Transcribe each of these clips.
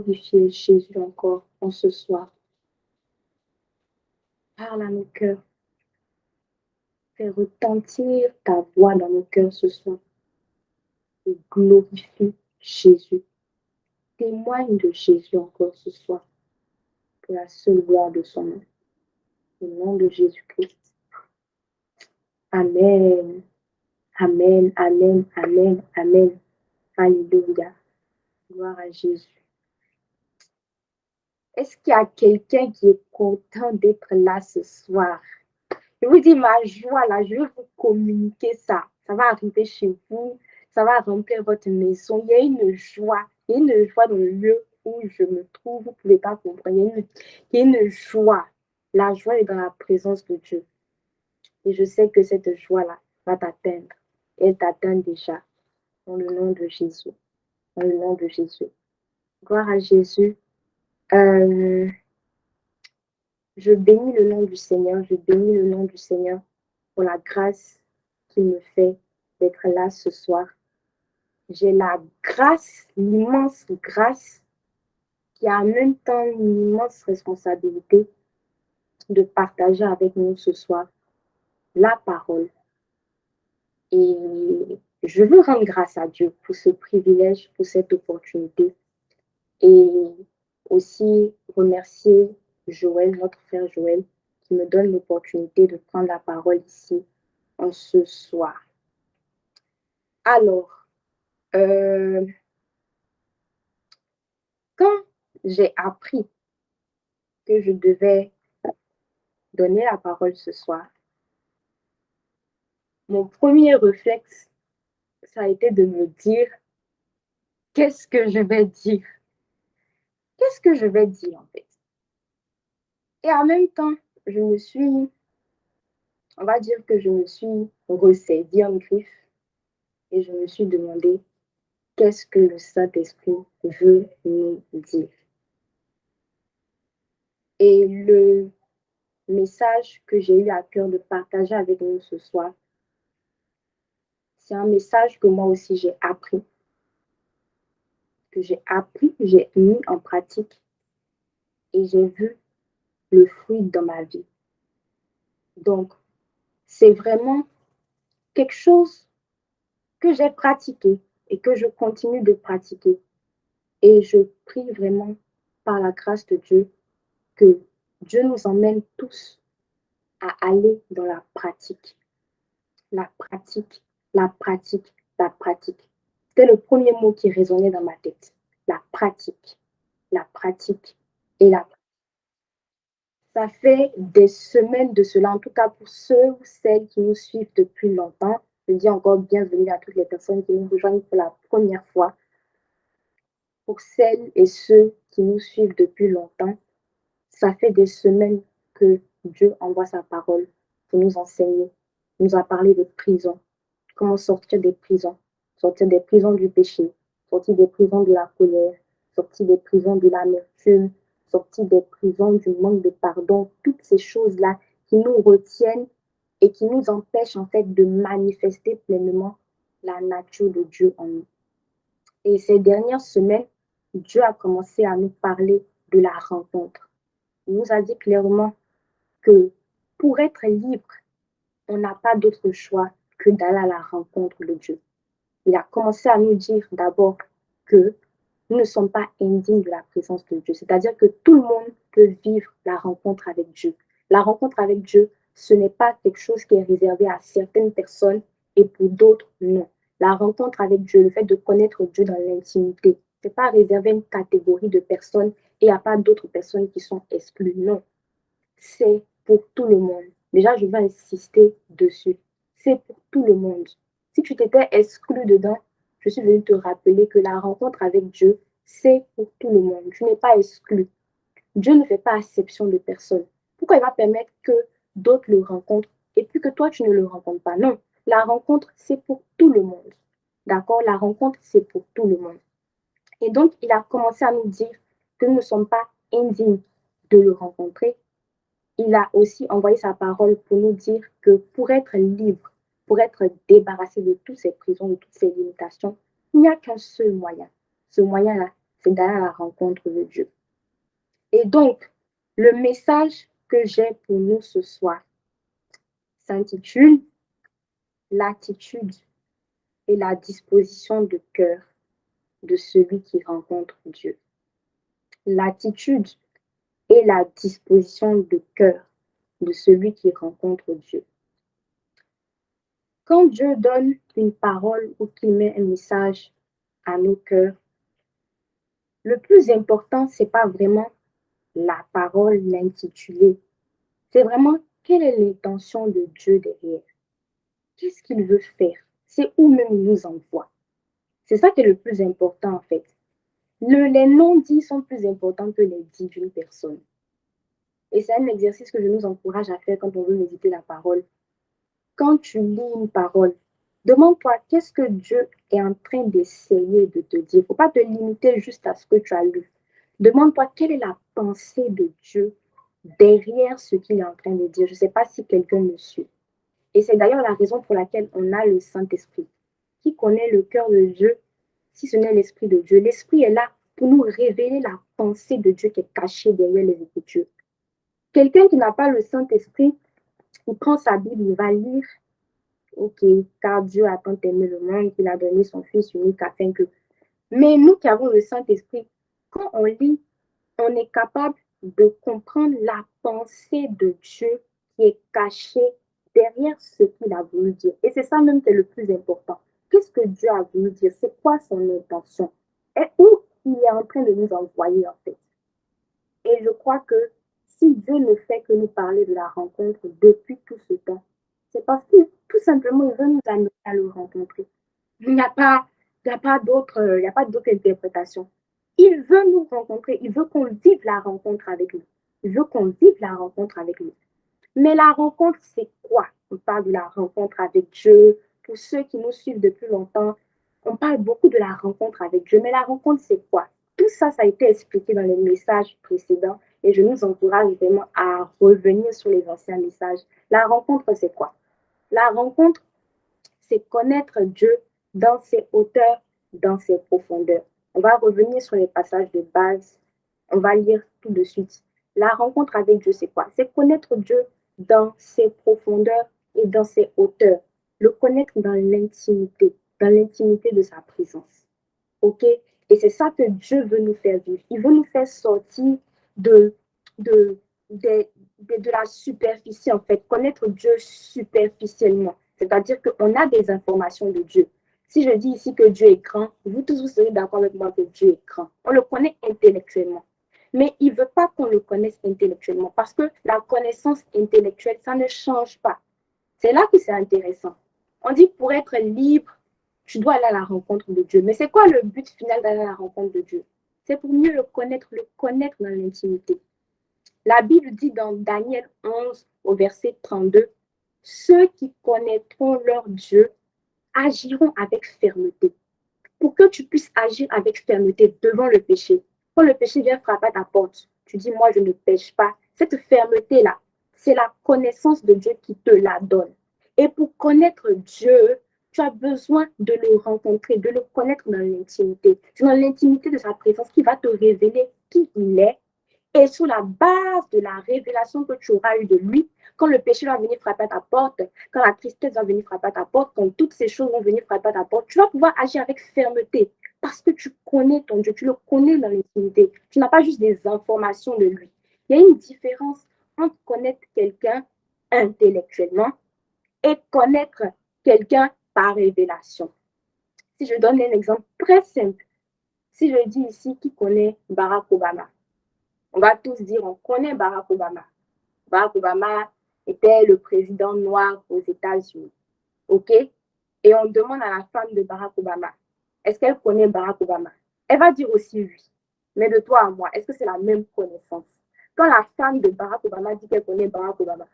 glorifier Jésus encore en ce soir. Parle à nos cœurs. Fais retentir ta voix dans nos cœurs ce soir. Et glorifie Jésus. Témoigne de Jésus encore ce soir. Pour la seule gloire de son nom. Au nom de Jésus-Christ. Amen. Amen, amen, amen, amen. Alléluia. Gloire à Jésus. Est-ce qu'il y a quelqu'un qui est content d'être là ce soir? Je vous dis ma joie là, je vais vous communiquer ça. Ça va arriver chez vous, ça va remplir votre maison. Il y a une joie dans le lieu où je me trouve. Vous ne pouvez pas comprendre. Il y a une joie. La joie est dans la présence de Dieu. Et je sais que cette joie-là va t'atteindre. Elle t'atteint déjà. Dans le nom de Jésus. Dans le nom de Jésus. Gloire à Jésus. Je bénis le nom du Seigneur. Je bénis le nom du Seigneur pour la grâce qu'il me fait d'être là ce soir. J'ai la grâce, l'immense grâce, qui a en même temps une immense responsabilité de partager avec nous ce soir la parole. Et je veux rendre grâce à Dieu pour ce privilège, pour cette opportunité. Et aussi remercier Joël, notre frère Joël, qui me donne l'opportunité de prendre la parole ici en ce soir. Alors, quand j'ai appris que je devais donner la parole ce soir, mon premier réflexe, ça a été de me dire, qu'est-ce que je vais dire? Qu'est-ce que je vais dire en fait? Et en même temps, on va dire que je me suis ressaisie en griffe et je me suis demandé, qu'est-ce que le Saint-Esprit veut nous dire? Et le message que j'ai eu à cœur de partager avec nous ce soir, c'est un message que moi aussi j'ai appris, que j'ai mis en pratique et j'ai vu le fruit dans ma vie. Donc, c'est vraiment quelque chose que j'ai pratiqué et que je continue de pratiquer. Et je prie vraiment par la grâce de Dieu que Dieu nous emmène tous à aller dans la pratique. La pratique, la pratique, la pratique. C'était le premier mot qui résonnait dans ma tête. La pratique et la pratique. Ça fait des semaines de cela, en tout cas pour ceux ou celles qui nous suivent depuis longtemps. Je dis encore bienvenue à toutes les personnes qui nous rejoignent pour la première fois. Pour celles et ceux qui nous suivent depuis longtemps, ça fait des semaines que Dieu envoie sa parole pour nous enseigner. Il nous a parlé de prison, comment sortir des prisons du péché, sortir des prisons de la colère, sortir des prisons de l'amertume, sortir des prisons du manque de pardon, toutes ces choses-là qui nous retiennent et qui nous empêchent en fait de manifester pleinement la nature de Dieu en nous. Et ces dernières semaines, Dieu a commencé à nous parler de la rencontre. Il nous a dit clairement que pour être libre, on n'a pas d'autre choix que d'aller à la rencontre de Dieu. Il a commencé à nous dire d'abord que nous ne sommes pas indignes de la présence de Dieu. C'est-à-dire que tout le monde peut vivre la rencontre avec Dieu. La rencontre avec Dieu, ce n'est pas quelque chose qui est réservé à certaines personnes et pour d'autres, non. La rencontre avec Dieu, le fait de connaître Dieu dans l'intimité, ce n'est pas réservé à une catégorie de personnes et il n'y a pas d'autres personnes qui sont exclues. Non, c'est pour tout le monde. Déjà, je vais insister dessus. C'est pour tout le monde. Si tu t'étais exclu dedans, je suis venue te rappeler que la rencontre avec Dieu, c'est pour tout le monde. Tu n'es pas exclu. Dieu ne fait pas exception de personne. Pourquoi il va permettre que d'autres le rencontrent et puis que toi, tu ne le rencontres pas? Non, la rencontre, c'est pour tout le monde. D'accord? La rencontre, c'est pour tout le monde. Et donc, il a commencé à nous dire que nous ne sommes pas indignes de le rencontrer. Il a aussi envoyé sa parole pour nous dire que pour être libre, pour être débarrassé de toutes ces prisons, de toutes ces limitations, il n'y a qu'un seul moyen. Ce moyen-là, c'est d'aller à la rencontre de Dieu. Et donc, le message que j'ai pour nous ce soir s'intitule l'attitude et la disposition de cœur de celui qui rencontre Dieu. L'attitude et la disposition de cœur de celui qui rencontre Dieu. Quand Dieu donne une parole ou qu'il met un message à nos cœurs, le plus important, c'est pas vraiment la parole, l'intitulé. C'est vraiment quelle est l'intention de Dieu derrière. Qu'est-ce qu'il veut faire? C'est où même il nous envoie. C'est ça qui est le plus important en fait. Les non-dits sont plus importants que les dits d'une personne. Et c'est un exercice que je nous encourage à faire quand on veut méditer la parole. Quand tu lis une parole, demande-toi qu'est-ce que Dieu est en train d'essayer de te dire. Il ne faut pas te limiter juste à ce que tu as lu. Demande-toi quelle est la pensée de Dieu derrière ce qu'il est en train de dire. Je ne sais pas si quelqu'un me suit. Et c'est d'ailleurs la raison pour laquelle on a le Saint-Esprit. Qui connaît le cœur de Dieu si ce n'est l'Esprit de Dieu? L'Esprit est là pour nous révéler la pensée de Dieu qui est cachée derrière les Écritures. Quelqu'un qui n'a pas le Saint-Esprit, il prend sa Bible, il va lire, ok, car Dieu a tant aimé le monde qu'il a donné son Fils unique afin que... Mais nous qui avons le Saint-Esprit, quand on lit, on est capable de comprendre la pensée de Dieu qui est cachée derrière ce qu'il a voulu dire. Et c'est ça même qui est le plus important. Qu'est-ce que Dieu a voulu dire? C'est quoi son intention? Et où il est en train de nous envoyer en fait? Et je crois que si Dieu ne fait que nous parler de la rencontre depuis tout ce temps, c'est parce qu'il tout simplement il veut nous amener à le rencontrer. Il n'y a pas, d'autre interprétation. Il veut nous rencontrer, il veut qu'on vive la rencontre avec lui. Il veut qu'on vive la rencontre avec lui. Mais la rencontre, c'est quoi? On parle de la rencontre avec Dieu. Pour ceux qui nous suivent depuis longtemps, on parle beaucoup de la rencontre avec Dieu. Mais la rencontre, c'est quoi? Tout ça, ça a été expliqué dans les messages précédents et je nous encourage vraiment à revenir sur les anciens messages. La rencontre, c'est quoi? La rencontre, c'est connaître Dieu dans ses hauteurs, dans ses profondeurs. On va revenir sur les passages de base. On va lire tout de suite. La rencontre avec Dieu, c'est quoi? C'est connaître Dieu dans ses profondeurs et dans ses hauteurs. Le connaître dans l'intimité de sa présence. OK? Et c'est ça que Dieu veut nous faire vivre. Il veut nous faire sortir de, de, de la superficie, en fait. Connaître Dieu superficiellement. C'est-à-dire qu'on a des informations de Dieu. Si je dis ici que Dieu est grand, vous tous vous serez d'accord avec moi que Dieu est grand. On le connaît intellectuellement. Mais il ne veut pas qu'on le connaisse intellectuellement parce que la connaissance intellectuelle, ça ne change pas. C'est là que c'est intéressant. On dit pour être libre, tu dois aller à la rencontre de Dieu. Mais c'est quoi le but final d'aller à la rencontre de Dieu? C'est pour mieux le connaître dans l'intimité. La Bible dit dans Daniel 11 au verset 32, ceux qui connaîtront leur Dieu agiront avec fermeté. Pour que tu puisses agir avec fermeté devant le péché, quand le péché vient frapper à ta porte, tu dis, moi, je ne pêche pas. Cette fermeté-là, c'est la connaissance de Dieu qui te la donne. Et pour connaître Dieu, tu as besoin de le rencontrer, de le connaître dans l'intimité. C'est dans l'intimité de sa présence qui va te révéler qui il est. Et sur la base de la révélation que tu auras eue de lui, quand le péché va venir frapper à ta porte, quand la tristesse va venir frapper à ta porte, quand toutes ces choses vont venir frapper à ta porte, tu vas pouvoir agir avec fermeté parce que tu connais ton Dieu, tu le connais dans l'intimité. Tu n'as pas juste des informations de lui. Il y a une différence entre connaître quelqu'un intellectuellement et connaître quelqu'un par révélation. Si je donne un exemple très simple, si je dis ici qui connaît Barack Obama, on va tous dire on connaît Barack Obama. Barack Obama était le président noir aux États-Unis. OK? Et on demande à la femme de Barack Obama, est-ce qu'elle connaît Barack Obama? Elle va dire aussi oui. Mais de toi à moi, est-ce que c'est la même connaissance? Quand la femme de Barack Obama dit qu'elle connaît Barack Obama,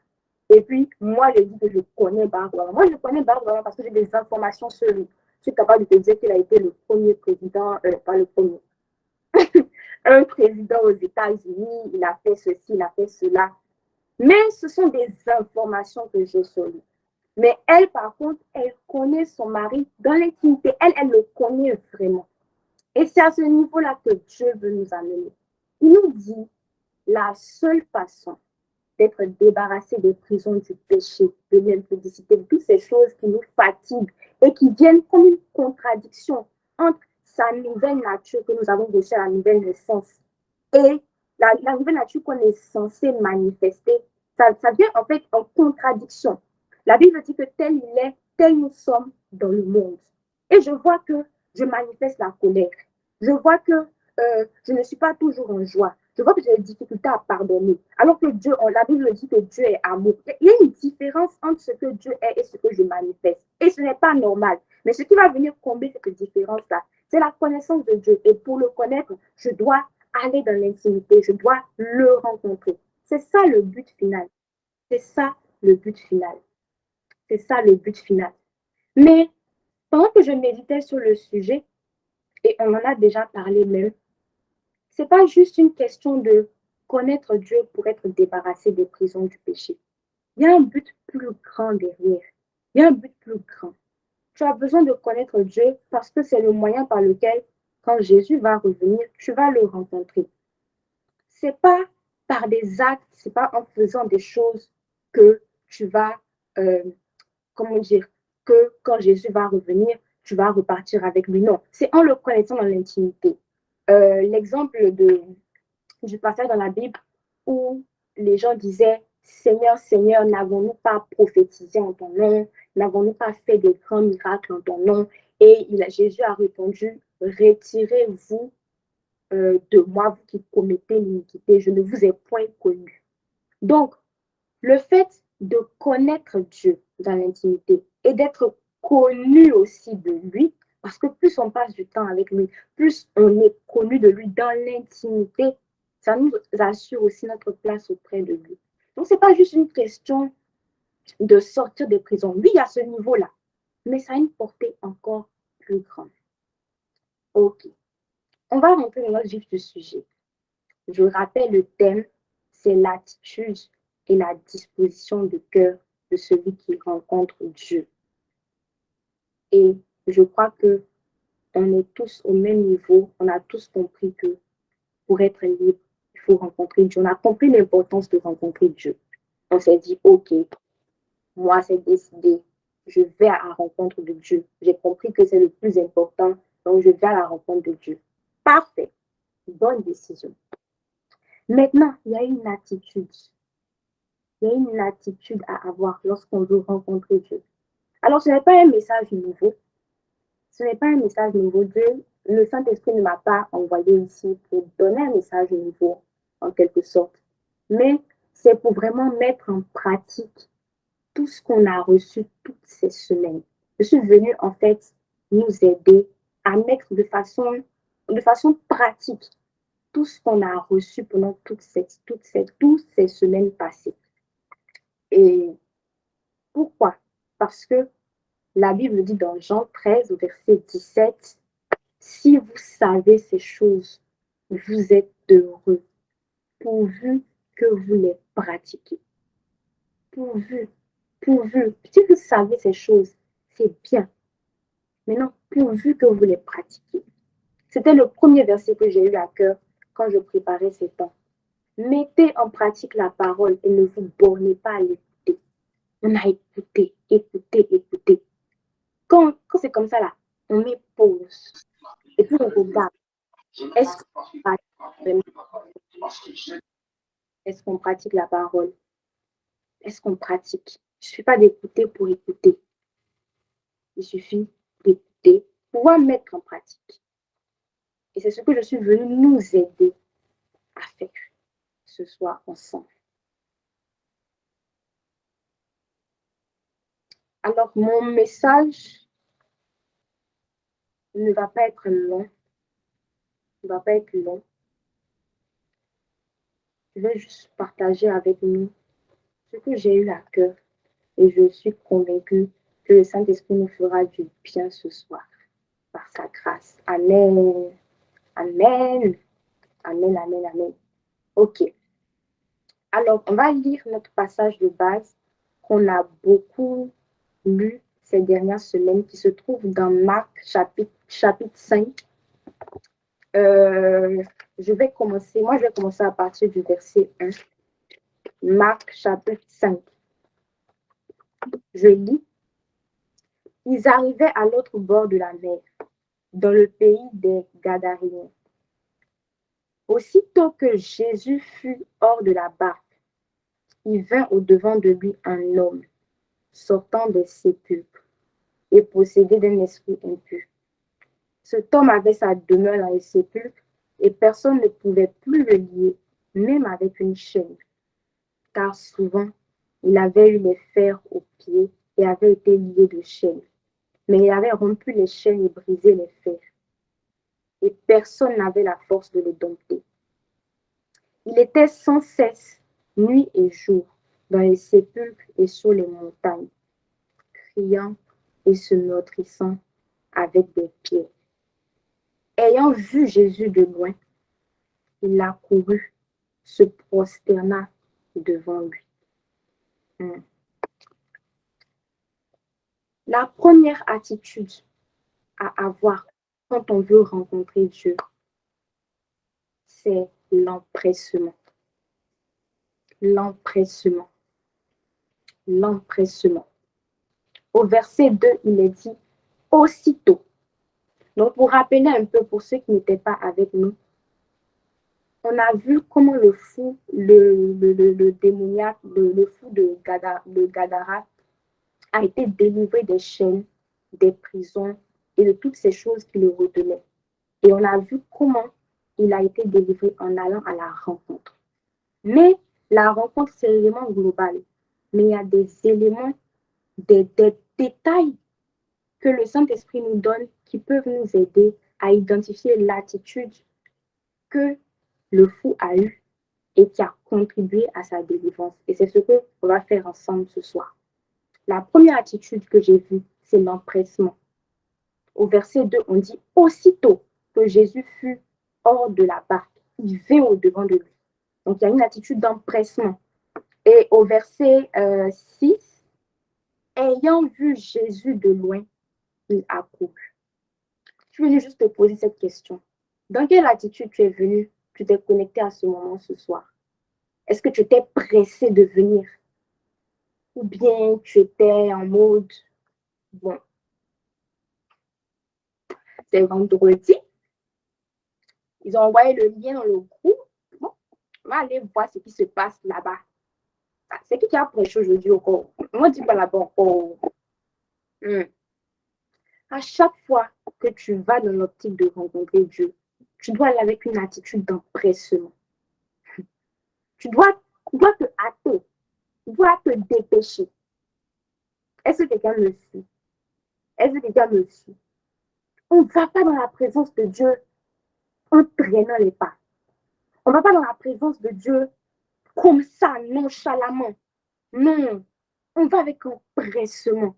et puis moi je dis que je connais Barack Obama. Moi je connais Barack Obama parce que j'ai des informations sur lui. Je suis capable de te dire qu'il a été le premier président, pas le premier, un président aux États-Unis, il a fait ceci, il a fait cela. Mais ce sont des informations que j'ai sur lui. Mais elle, par contre, elle connaît son mari dans l'intimité. Elle le connaît vraiment. Et c'est à ce niveau-là que Dieu veut nous amener. Il nous dit la seule façon d'être débarrassé des prisons du péché, de l'impudicité, de toutes ces choses qui nous fatiguent et qui viennent comme une contradiction entre sa nouvelle nature que nous avons reçue à la nouvelle naissance et la nouvelle nature qu'on est censé manifester. Ça vient en fait en contradiction. La Bible dit que tel il est, tel nous sommes dans le monde. Et je vois que je manifeste la colère. Je vois que je ne suis pas toujours en joie. Je vois que j'ai des difficultés à pardonner. Alors que Dieu, la Bible dit que Dieu est amour. Il y a une différence entre ce que Dieu est et ce que je manifeste. Et ce n'est pas normal. Mais ce qui va venir combler cette différence-là, c'est la connaissance de Dieu. Et pour le connaître, je dois aller dans l'intimité. Je dois le rencontrer. C'est ça le but final. C'est ça le but final. C'est ça le but final. Mais pendant que je méditais sur le sujet, et on en a déjà parlé même, c'est pas juste une question de connaître Dieu pour être débarrassé des prisons du péché. Il y a un but plus grand derrière. Il y a un but plus grand. Tu as besoin de connaître Dieu parce que c'est le moyen par lequel, quand Jésus va revenir, tu vas le rencontrer. C'est pas par des actes, c'est pas en faisant des choses que tu vas, euh, comment dire, que quand Jésus va revenir, tu vas repartir avec lui. Non, c'est en le connaissant dans l'intimité. L'exemple du passage dans la Bible où les gens disaient Seigneur, Seigneur, n'avons-nous pas prophétisé en ton nom? N'avons-nous pas fait de grands miracles en ton nom? Et Jésus a répondu Retirez-vous de moi, vous qui commettez l'iniquité, je ne vous ai point connu. Donc, le fait de connaître Dieu dans l'intimité et d'être connu aussi de lui, parce que plus on passe du temps avec lui, plus on est connu de lui dans l'intimité, ça nous assure aussi notre place auprès de lui. Donc, ce n'est pas juste une question de sortir des prisons. Oui, il y a ce niveau-là, mais ça a une portée encore plus grande. OK. On va rentrer dans le vif du sujet. Je rappelle le thème, c'est l'attitude et la disposition de cœur de celui qui rencontre Dieu. Et je crois que on est tous au même niveau, on a tous compris que pour être libre, il faut rencontrer Dieu. On a compris l'importance de rencontrer Dieu. On s'est dit, OK, moi c'est décidé, je vais à la rencontre de Dieu. J'ai compris que c'est le plus important, donc je vais à la rencontre de Dieu. Parfait, bonne décision. Maintenant, il y a une attitude. Il y a une attitude à avoir lorsqu'on veut rencontrer Dieu. Alors, ce n'est pas un message nouveau. Ce n'est pas un message nouveau. Dieu, le Saint-Esprit ne m'a pas envoyé ici pour donner un message nouveau, en quelque sorte. Mais c'est pour vraiment mettre en pratique tout ce qu'on a reçu toutes ces semaines. Je suis venue, en fait, nous aider à mettre de façon pratique tout ce qu'on a reçu pendant toutes ces semaines passées. Et pourquoi? Parce que la Bible dit dans Jean 13, au verset 17, si vous savez ces choses, vous êtes heureux, pourvu que vous les pratiquez. Pourvu, pourvu. Si vous savez ces choses, c'est bien. Maintenant, pourvu que vous les pratiquez. C'était le premier verset que j'ai eu à cœur quand je préparais ces temps. Mettez en pratique la parole et ne vous bornez pas à l'écouter. On a écouté, écouté, écouté. Quand c'est comme ça, là, on met pause. Et puis on regarde. Est-ce qu'on pratique la parole? Est-ce qu'on pratique? Il ne suffit pas d'écouter pour écouter. Il suffit d'écouter, pouvoir mettre en pratique. Et c'est ce que je suis venue nous aider à faire ce soir ensemble. Alors, mon message ne va pas être long. Il ne va pas être long. Je vais juste partager avec nous ce que j'ai eu à cœur. Et je suis convaincue que le Saint-Esprit nous fera du bien ce soir par sa grâce. Amen. Amen. Amen, amen, amen. OK. Alors, on va lire notre passage de base qu'on a beaucoup lu ces dernières semaines qui se trouve dans Marc chapitre 5 Je vais commencer à partir du verset 1. Marc chapitre 5. Je lis. Ils arrivaient à l'autre bord de la mer, dans le pays des Gadaréens. Aussitôt que Jésus fut hors de la barque, il vint au-devant de lui un homme, sortant des sépulcres et possédé d'un esprit impur. Cet homme avait sa demeure dans les sépulcres et personne ne pouvait plus le lier, même avec une chaîne, car souvent il avait eu les fers aux pieds et avait été lié de chaînes. Mais il avait rompu les chaînes et brisé les fers, et personne n'avait la force de le dompter. Il était sans cesse, nuit et jour, dans les sépulcres et sur les montagnes, criant et se meurtrissant avec des pierres. Ayant vu Jésus de loin, il accourut, se prosterna devant lui. La première attitude à avoir quand on veut rencontrer Dieu, c'est l'empressement. L'empressement. L'empressement. Au verset 2, il est dit aussitôt. Donc, pour rappeler un peu pour ceux qui n'étaient pas avec nous, on a vu comment le fou, le démoniaque, le fou de Gadara a été délivré des chaînes, des prisons et de toutes ces choses qui le retenaient. Et on a vu comment il a été délivré en allant à la rencontre. Mais la rencontre, c'est l'élément global. Mais il y a des éléments, des détails que le Saint-Esprit nous donne qui peuvent nous aider à identifier l'attitude que le fou a eue et qui a contribué à sa délivrance. Et c'est ce qu'on va faire ensemble ce soir. La première attitude que j'ai vue, c'est l'empressement. Au verset 2, on dit « Aussitôt que Jésus fut hors de la barque, il vint au-devant de lui. » Donc, il y a une attitude d'empressement. Et au verset 6, « Ayant vu Jésus de loin, il accourut. » Je suis venue juste te poser cette question. Dans quelle attitude tu es venu, tu t'es connecté à ce moment ce soir? Est-ce que tu étais pressé de venir? Ou bien tu étais en mode, bon, c'est vendredi, ils ont envoyé le lien dans le groupe, bon, on va aller voir ce qui se passe là-bas. C'est qui a prêché aujourd'hui encore? Moi, je dis pas là-bas encore. À chaque fois que tu vas dans l'optique de rencontrer Dieu, tu dois aller avec une attitude d'empressement. Tu dois te hâter, tu dois te dépêcher. Est-ce que quelqu'un me suit? Est-ce que quelqu'un me suit? On ne va pas dans la présence de Dieu en traînant les pas. On ne va pas dans la présence de Dieu comme ça, nonchalamment. Non, on va avec empressement.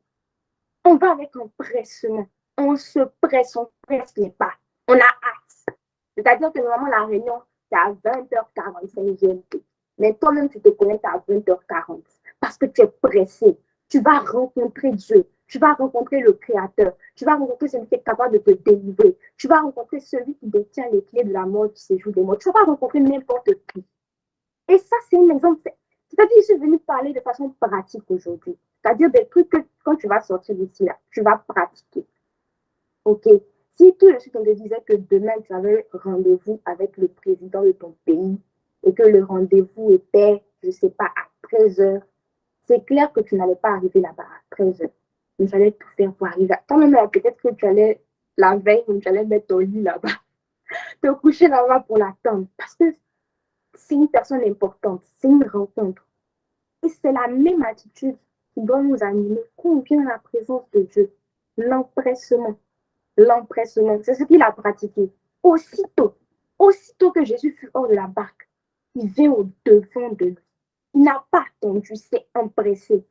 On va avec empressement. On se presse, on presse les pas. On a hâte. C'est-à-dire que normalement, la réunion, c'est à 20h45 GMT. Mais toi-même, tu te connectes à 20h40 parce que tu es pressé. Tu vas rencontrer Dieu. Tu vas rencontrer le Créateur. Tu vas rencontrer celui qui est capable de te délivrer. Tu vas rencontrer celui qui détient les clés de la mort, du séjour des morts. Tu ne vas pas rencontrer n'importe qui. Et ça, c'est un exemple. C'est-à-dire, je suis venue parler de façon pratique aujourd'hui. C'est-à-dire des trucs que quand tu vas sortir d'ici, là, tu vas pratiquer. OK? Si tout de suite on te disait que demain tu avais rendez-vous avec le président de ton pays et que le rendez-vous était, je ne sais pas, à 13h, c'est clair que tu n'allais pas arriver là-bas à 13h. Mais tu allais tout faire pour arriver. Toi-même, peut-être que tu allais, la veille, tu allais mettre ton lit là-bas, te coucher là-bas pour l'attendre. Parce que c'est une personne importante, c'est une rencontre. Et c'est la même attitude qui doit nous animer quand on vient à la présence de Dieu. L'empressement. L'empressement, c'est ce qu'il a pratiqué. Aussitôt que Jésus fut hors de la barque, il vint au-devant de lui. Il n'a pas attendu, s'est empressé.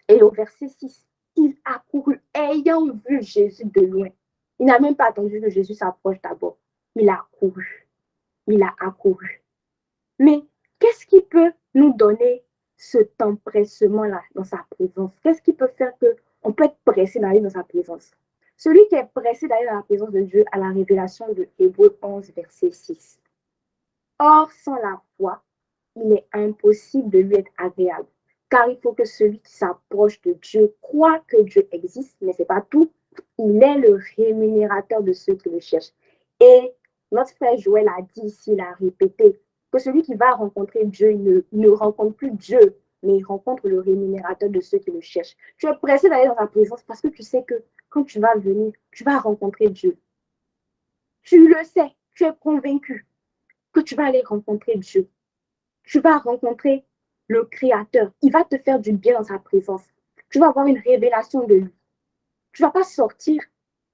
Et au verset 6, il accourut, ayant vu Jésus de loin. Il n'a même pas attendu que Jésus s'approche d'abord. Il a accouru. Il a accouru. Mais qu'est-ce qui peut nous donner cet empressement-là dans sa présence? Qu'est-ce qui peut faire qu'on peut être pressé d'aller dans sa présence? Celui qui est pressé d'aller dans la présence de Dieu à la révélation de Hébreux 11, verset 6. Or, sans la foi, il est impossible de lui être agréable. Car il faut que celui qui s'approche de Dieu croit que Dieu existe, mais ce n'est pas tout. Il est le rémunérateur de ceux qui le cherchent. Et notre frère Joël a dit ici, il a répété, que celui qui va rencontrer Dieu, il ne rencontre plus Dieu, mais il rencontre le rémunérateur de ceux qui le cherchent. Tu es pressé d'aller dans sa présence parce que tu sais que quand tu vas venir, tu vas rencontrer Dieu. Tu le sais, tu es convaincu que tu vas aller rencontrer Dieu. Tu vas rencontrer le Créateur. Il va te faire du bien dans sa présence. Tu vas avoir une révélation de lui. Tu ne vas pas sortir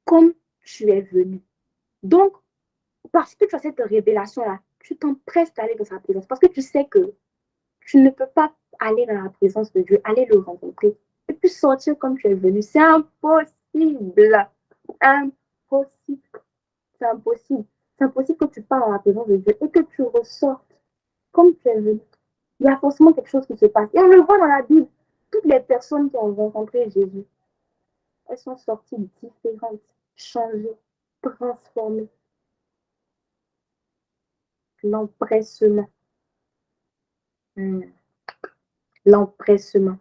comme tu es venu. Donc, parce que tu as cette révélation-là, tu t'empresses d'aller dans sa présence. Parce que tu sais que tu ne peux pas aller dans la présence de Dieu, aller le rencontrer, et puis sortir comme tu es venu. C'est impossible. Impossible. C'est impossible. C'est impossible que tu parles dans la présence de Dieu et que tu ressortes comme tu es venu. Il y a forcément quelque chose qui se passe. Et on le voit dans la Bible. Toutes les personnes qui ont rencontré Jésus, elles sont sorties différentes, changées, transformées. L'empressement. L'empressement.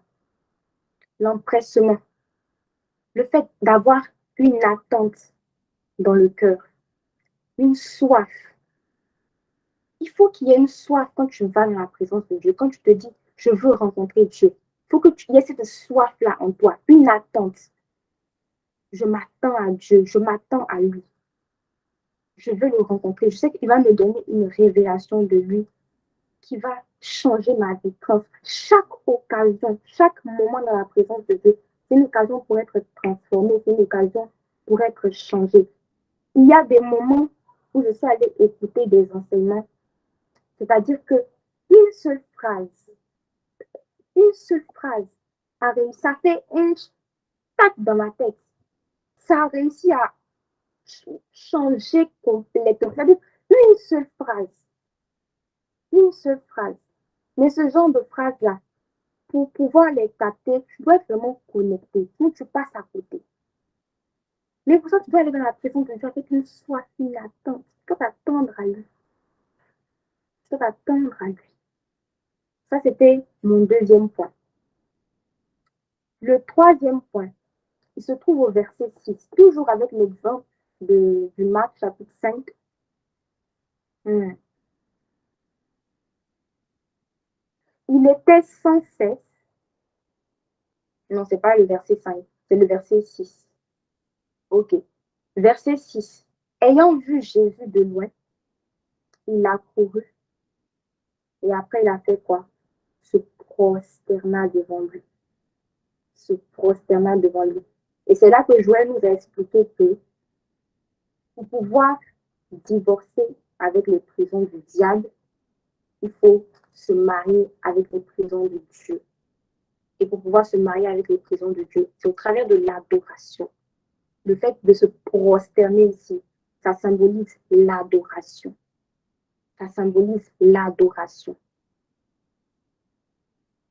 L'empressement. Le fait d'avoir une attente dans le cœur, une soif. Il faut qu'il y ait une soif quand tu vas dans la présence de Dieu, quand tu te dis, je veux rencontrer Dieu. Il faut qu'il y ait cette soif-là en toi, une attente. Je m'attends à Dieu, je m'attends à lui. Je veux le rencontrer. Je sais qu'il va me donner une révélation de lui qui va changer ma vie. Chaque occasion, chaque moment dans la présence de Dieu, c'est une occasion pour être transformée, c'est une occasion pour être changée. Il y a des moments où je suis allée écouter des enseignements, c'est-à-dire que une seule phrase a réussi, ça fait un tac dans ma tête. Ça a réussi à changer complètement. C'est-à-dire une seule phrase. Une seule phrase. Mais ce genre de phrase-là, pour pouvoir les capter, tu dois être vraiment connecté. Sinon, tu passes à côté. Mais pour ça, tu dois aller dans la présence de Dieu avec une soif, une attente. Tu dois t'attendre à lui. Tu dois t'attendre à lui. Ça, c'était mon deuxième point. Le troisième point, il se trouve au verset 6, toujours avec l'exemple du Marc chapitre 5. Il était sans cesse. Non, ce n'est pas le verset 5, c'est le verset 6. Ok. Verset 6. Ayant vu Jésus de loin, il a couru. Et après, il a fait quoi? Se prosterna devant lui. Se prosterna devant lui. Et c'est là que Joël nous a expliqué que pour pouvoir divorcer avec les prisons du diable, il faut se marier avec les prisons de Dieu. Et pour pouvoir se marier avec les prisons de Dieu, c'est au travers de l'adoration. Le fait de se prosterner ici, ça symbolise l'adoration. Ça symbolise l'adoration.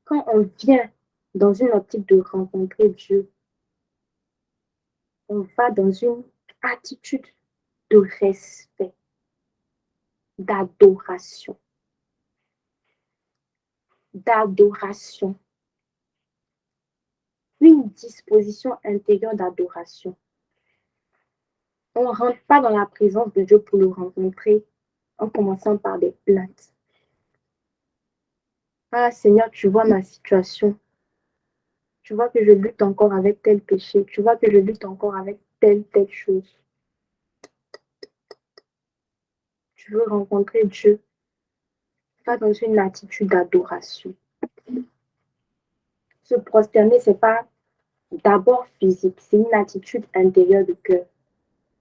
Quand on vient dans une optique de rencontrer Dieu, on va dans une attitude de respect, d'adoration. D'adoration. Une disposition intérieure d'adoration. On ne rentre pas dans la présence de Dieu pour le rencontrer en commençant par des plaintes. Ah Seigneur, tu vois ma situation. Tu vois que je lutte encore avec tel péché. Tu vois que je lutte encore avec telle chose. Tu veux rencontrer Dieu. Pas dans une attitude d'adoration. Se prosterner, ce n'est pas d'abord physique, c'est une attitude intérieure de cœur,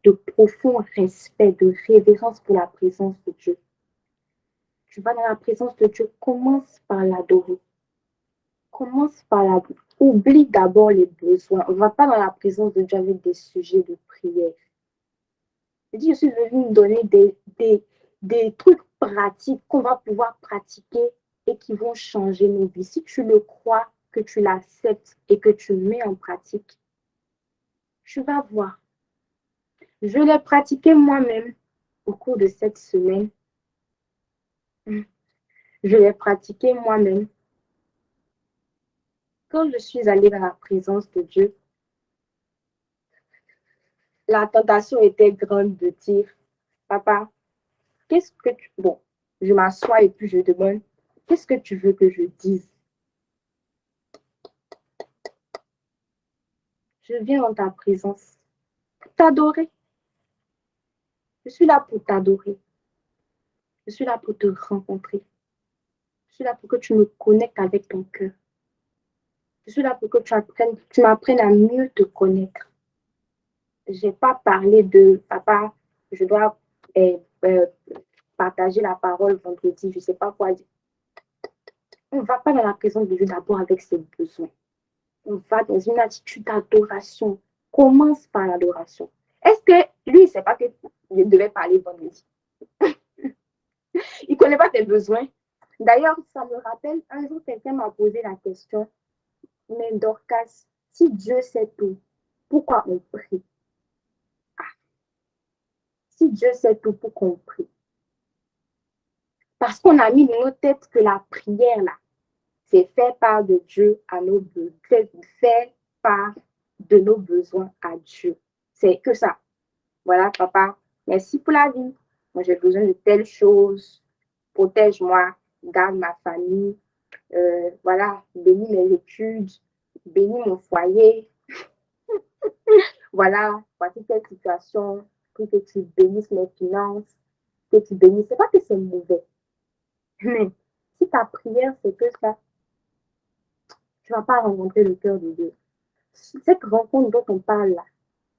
de profond respect, de révérence pour la présence de Dieu. Tu vas dans la présence de Dieu, commence par l'adorer. Commence par l'adorer. Oublie d'abord les besoins. On ne va pas dans la présence de Dieu avec des sujets de prière. Je dis, je suis venue donner des trucs pratiques qu'on va pouvoir pratiquer et qui vont changer nos vies. Si tu le crois, que tu l'acceptes et que tu mets en pratique, tu vas voir. Je l'ai pratiqué moi-même au cours de cette semaine. Je l'ai pratiqué moi-même. Quand je suis allée dans la présence de Dieu, la tentation était grande de dire, papa, qu'est-ce que tu... Bon, je m'assois et puis je demande, qu'est-ce que tu veux que je dise? Je viens dans ta présence pour t'adorer. Je suis là pour t'adorer. Je suis là pour te rencontrer. Je suis là pour que tu me connectes avec ton cœur. Je suis là pour que tu m'apprennes à mieux te connaître. Je n'ai pas parlé de papa, je dois euh, euh, partager la parole vendredi, je ne sais pas quoi dire. On ne va pas dans la présence de Dieu d'abord avec ses besoins. On va dans une attitude d'adoration. Commence par l'adoration. Est-ce que lui, il ne sait pas que je devais parler vendredi? Il ne connaît pas tes besoins. D'ailleurs, ça me rappelle, un jour, quelqu'un m'a posé la question, mais Dorcas, si Dieu sait tout, pourquoi on prie? Ah, si Dieu sait tout, pourquoi on prie? Parce qu'on a mis dans nos têtes que la prière, là, c'est fait part de Dieu à nos besoins, c'est fait part de nos besoins à Dieu. C'est que ça. Voilà, papa, merci pour la vie. Moi, j'ai besoin de telles choses. Protège-moi, garde ma famille. Voilà, bénis mes études, bénis mon foyer. Voilà, voici telle situation. Prie que tu bénisses mes finances, que tu bénisses. C'est pas que c'est mauvais. Mais si ta prière, c'est que ça, tu ne vas pas rencontrer le cœur de Dieu. Cette rencontre dont on parle là,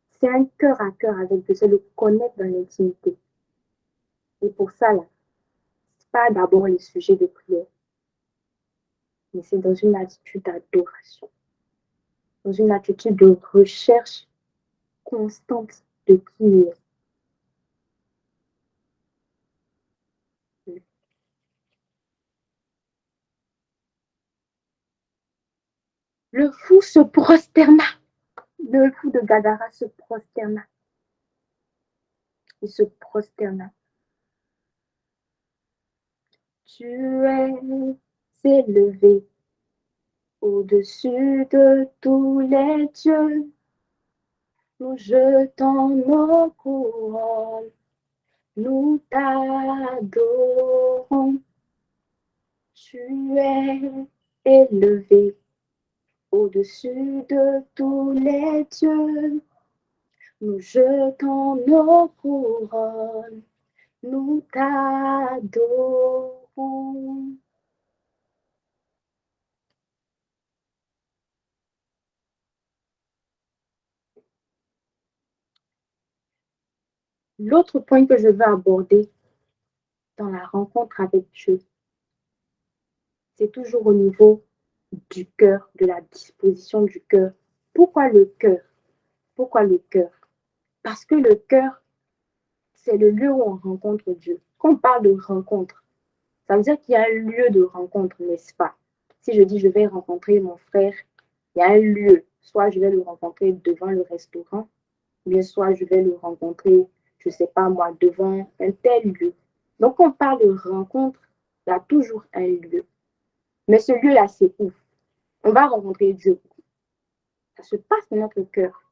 c'est un cœur à cœur avec Dieu, c'est le connaître dans l'intimité. Et pour ça, là, c'est pas d'abord les sujets de prière, mais c'est dans une attitude d'adoration, dans une attitude de recherche constante de qui il est. Le fou se prosterna. Le fou de Gadara se prosterna. Il se prosterna. Tu es élevé au-dessus de tous les dieux. Nous jetons nos couronnes, nous t'adorons. Tu es élevé au-dessus de tous les dieux. Nous jetons nos couronnes, nous t'adorons. L'autre point que je veux aborder dans la rencontre avec Dieu, c'est toujours au niveau du cœur, de la disposition du cœur. Pourquoi le cœur? Pourquoi le cœur? Parce que le cœur, c'est le lieu où on rencontre Dieu. Quand on parle de rencontre, ça veut dire qu'il y a un lieu de rencontre, n'est-ce pas? Si je dis je vais rencontrer mon frère, il y a un lieu. Soit je vais le rencontrer devant le restaurant, bien soit je vais le rencontrer, je ne sais pas moi, devant un tel lieu. Donc, quand on parle de rencontre, il y a toujours un lieu. Mais ce lieu-là, c'est où? On va rencontrer Dieu. Ça se passe dans notre cœur.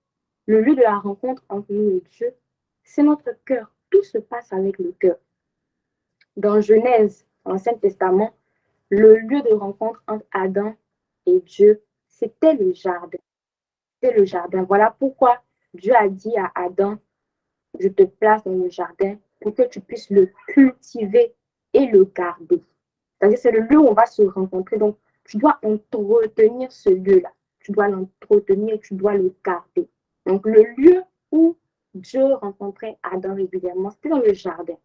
Le lieu de la rencontre entre nous et Dieu, c'est notre cœur. Tout se passe avec le cœur. Dans Genèse, l'Ancien Testament, le lieu de rencontre entre Adam et Dieu, c'était le jardin. C'était le jardin. Voilà pourquoi Dieu a dit à Adam, je te place dans le jardin pour que tu puisses le cultiver et le garder. C'est-à-dire, c'est le lieu où on va se rencontrer. Donc, tu dois entretenir ce lieu-là. Tu dois l'entretenir, tu dois le garder. Donc, le lieu où Dieu rencontrait Adam régulièrement, c'était dans le jardin.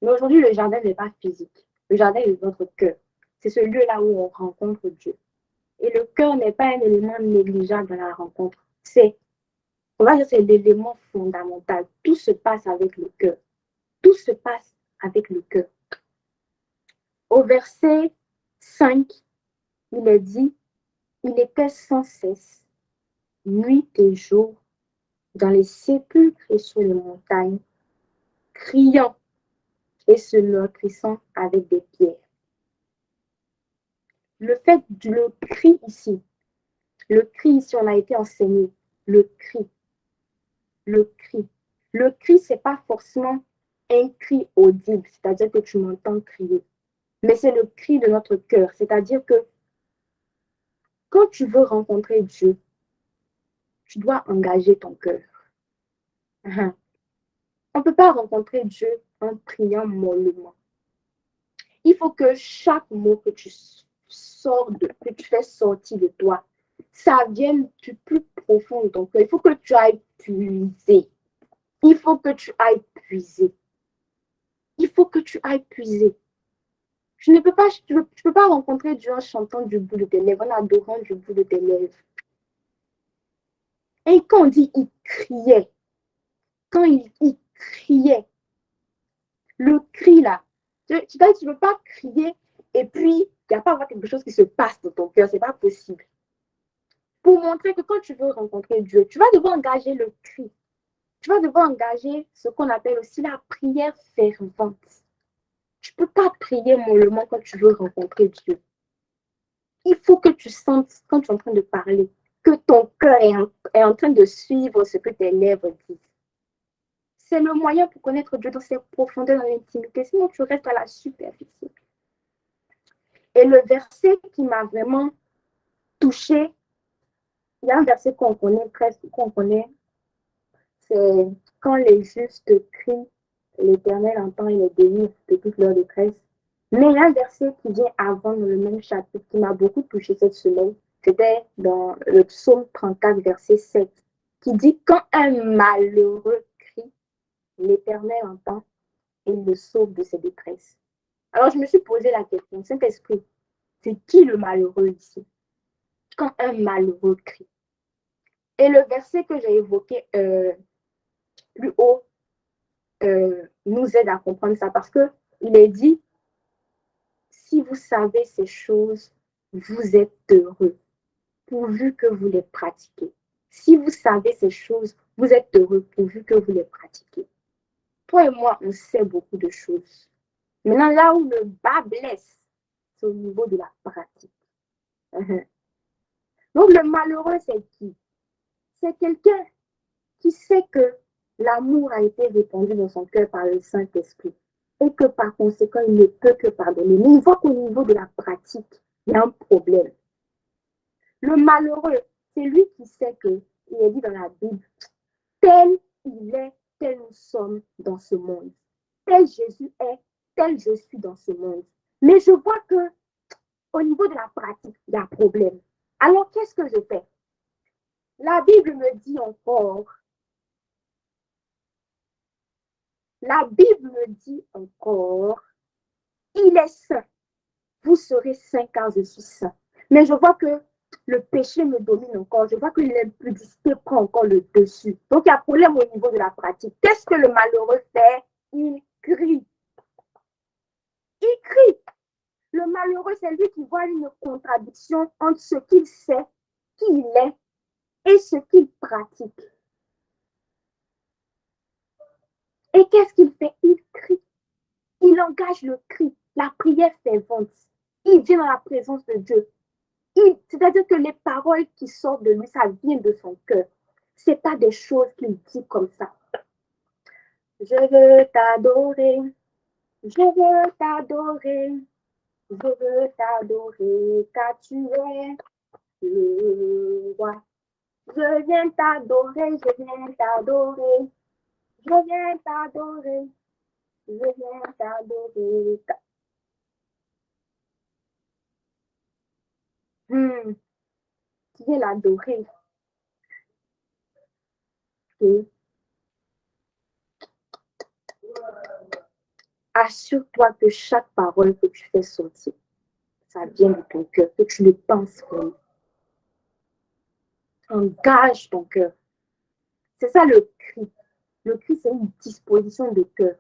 Mais aujourd'hui, le jardin n'est pas physique. Le jardin est notre cœur. C'est ce lieu-là où on rencontre Dieu. Et le cœur n'est pas un élément négligeable dans la rencontre. On va dire, c'est l'élément fondamental. Tout se passe avec le cœur. Tout se passe avec le cœur. Au verset 5, il est dit, il était sans cesse, nuit et jour, dans les sépulcres et sur les montagnes, criant et se meurtrissant avec des pierres. Le cri ici, on a été enseigné, le cri, le cri. Le cri, ce n'est pas forcément un cri audible, c'est-à-dire que tu m'entends crier, mais c'est le cri de notre cœur, c'est-à-dire que quand tu veux rencontrer Dieu, tu dois engager ton cœur. On ne peut pas rencontrer Dieu en priant mollement. Il faut que chaque mot que tu que tu fais sortir de toi, ça vienne du plus profond de ton cœur. Il faut que tu ailles puiser. Il faut que tu ailles puiser. Il faut que tu ailles puiser. Tu ne peux pas, tu peux pas rencontrer Dieu en chantant du bout de tes lèvres, en adorant du bout de tes lèvres. Et quand on dit il criait, quand il criait, le cri là, tu ne peux pas crier et puis il n'y a pas avoir quelque chose qui se passe dans ton cœur, c'est pas possible. Pour montrer que quand tu veux rencontrer Dieu, tu vas devoir engager le cri. Tu vas devoir engager ce qu'on appelle aussi la prière fervente. Tu ne peux pas prier mollement quand tu veux rencontrer Dieu. Il faut que tu sentes, quand tu es en train de parler, que ton cœur est en train de suivre ce que tes lèvres disent. C'est le moyen pour connaître Dieu dans ses profondeurs, dans l'intimité. Sinon, tu restes à la superficie. Et le verset qui m'a vraiment touchée, il y a un verset qu'on connaît presque, c'est quand les justes crient, l'Éternel entend et les délivre de toute leur détresse. Mais il y a un verset qui vient avant dans le même chapitre qui m'a beaucoup touché cette semaine. C'était dans le psaume 34, verset 7, qui dit « Quand un malheureux crie, l'Éternel entend et il le sauve de ses détresses. » Alors je me suis posé la question, Saint-Esprit, c'est qui le malheureux ici? Quand un malheureux crie. Et le verset que j'ai évoqué plus haut nous aide à comprendre ça parce qu'il est dit, si vous savez ces choses, vous êtes heureux, pourvu que vous les pratiquez. Si vous savez ces choses, vous êtes heureux, pourvu que vous les pratiquez. Toi et moi, on sait beaucoup de choses. Maintenant, là où le bas blesse, c'est au niveau de la pratique. Donc, le malheureux, c'est qui? C'est quelqu'un qui sait que l'amour a été répandu dans son cœur par le Saint-Esprit et que par conséquent, il ne peut que pardonner. Mais il voit qu'au niveau de la pratique, il y a un problème. Le malheureux, c'est lui qui sait que, il est dit dans la Bible, tel il est, tel nous sommes dans ce monde. Tel Jésus est, tel je suis dans ce monde. Mais je vois que au niveau de la pratique, il y a problème. Alors, qu'est-ce que je fais? La Bible me dit encore, il est saint. Vous serez saint car je suis saint. Mais je vois que le péché me domine encore. Je vois que l'impudicité prend encore le dessus. Donc, il y a problème au niveau de la pratique. Qu'est-ce que le malheureux fait? Il crie. Il crie. Le malheureux, c'est lui qui voit une contradiction entre ce qu'il sait, qui il est, et ce qu'il pratique. Et qu'est-ce qu'il fait? Il crie. Il engage le cri, la prière fervente. Il vient dans la présence de Dieu. C'est-à-dire que les paroles qui sortent de lui, ça vient de son cœur. Ce n'est pas des choses qu'il dit comme ça. Je veux t'adorer, je veux t'adorer, je veux t'adorer, car tu es le roi. Je viens t'adorer, je viens t'adorer, je viens t'adorer, je viens t'adorer. Tu viens l'adorer. Okay. Assure-toi que chaque parole que tu fais sortir, ça vient de ton cœur, que tu le penses vraiment. Engage ton cœur. C'est ça le cri. Le cri, c'est une disposition de cœur.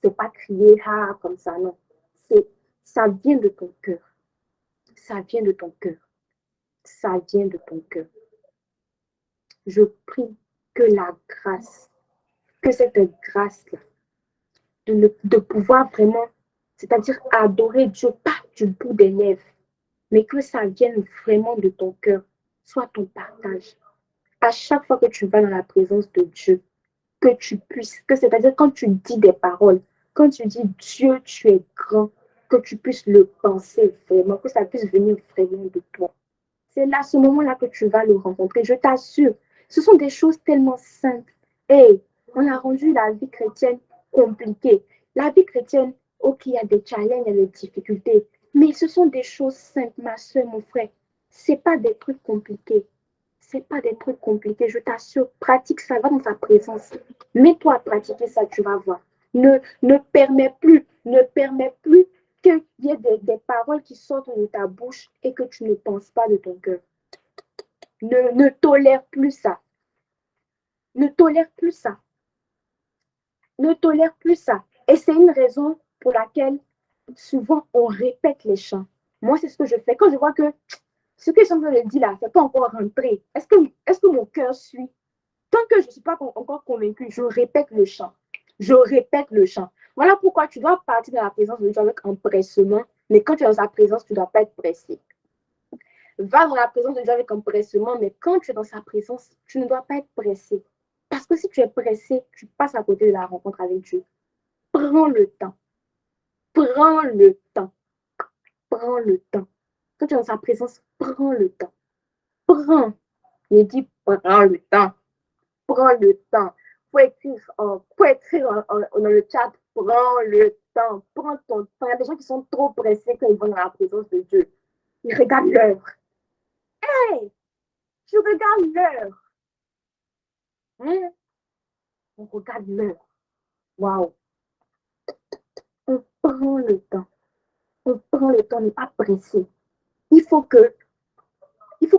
C'est pas crier comme ça, non. Ça vient de ton cœur. Ça vient de ton cœur. Ça vient de ton cœur. Je prie que la grâce, que cette grâce-là, de pouvoir vraiment, c'est-à-dire adorer Dieu, pas du bout des lèvres, mais que ça vienne vraiment de ton cœur, soit ton partage. À chaque fois que tu vas dans la présence de Dieu, que tu puisses, que c'est-à-dire quand tu dis des paroles, quand tu dis Dieu, tu es grand, que tu puisses le penser vraiment, que ça puisse venir vraiment de toi. C'est là, ce moment-là que tu vas le rencontrer. Je t'assure, ce sont des choses tellement simples. Et on a rendu la vie chrétienne compliquée. La vie chrétienne, ok, il y a des challenges, il y a des difficultés, mais ce sont des choses simples, ma soeur, mon frère. Ce n'est pas des trucs compliqués. Ce n'est pas des trucs compliqués, je t'assure. Pratique ça, va dans sa présence. Mets-toi à pratiquer ça, tu vas voir. Ne permets plus qu'il y ait des paroles qui sortent de ta bouche et que tu ne penses pas de ton cœur. Ne tolère plus ça. Ne tolère plus ça. Ne tolère plus ça. Et c'est une raison pour laquelle souvent on répète les chants. Moi, c'est ce que je fais. Quand je vois que ce que je suis en train de dire là, c'est pas encore rentré. Est-ce que mon cœur suit? Tant que je ne suis pas encore convaincue, je répète le chant. Je répète le chant. Voilà pourquoi tu dois partir dans la présence de Dieu avec empressement, mais quand tu es dans sa présence, tu ne dois pas être pressé. Va dans la présence de Dieu avec empressement, mais quand tu es dans sa présence, tu ne dois pas être pressé. Parce que si tu es pressé, tu passes à côté de la rencontre avec Dieu. Prends le temps. Prends le temps. Prends le temps. Quand tu es dans sa présence, prends le temps. Prends. Il dit, prends le temps. Prends le temps. Faut écrire dans le chat, prends le temps. Prends ton temps. Il y a des gens qui sont trop pressés quand ils vont dans la présence de Dieu. Ils regardent l'heure. Hey! Tu regardes l'heure. Hein? On regarde l'heure. Waouh! On prend le temps. On prend le temps, n'est pas pressé. Il faut que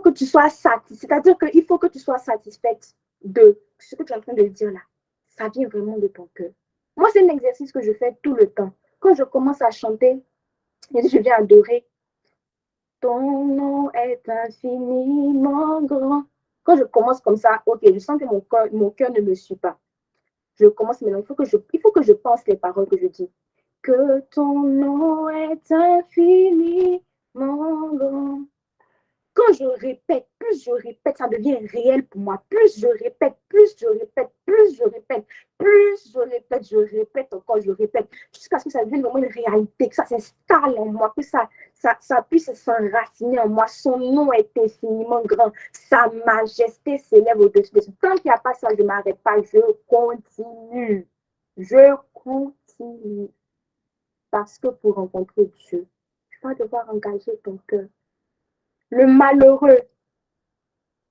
tu sois satisfait. C'est-à-dire qu'il faut que tu sois satisfaite de ce que tu es en train de dire là. Ça vient vraiment de ton cœur. Moi, c'est un exercice que je fais tout le temps. Quand je commence à chanter, je viens adorer. Ton nom est infiniment grand. Quand je commence comme ça, ok, je sens que mon cœur ne me suit pas. Je commence maintenant. Il faut que je pense les paroles que je dis. Que ton nom est infiniment grand. Quand je répète, plus je répète, ça devient réel pour moi. Plus je répète, plus je répète, plus je répète, plus je répète encore, je répète, jusqu'à ce que ça devienne vraiment une réalité, que ça s'installe en moi, que ça puisse s'enraciner en moi. Son nom est infiniment grand. Sa majesté s'élève au-dessus de tout. Tant qu'il n'y a pas ça, je ne m'arrête pas. Je continue. Je continue. Parce que pour rencontrer Dieu, tu vas devoir engager ton cœur. Le malheureux,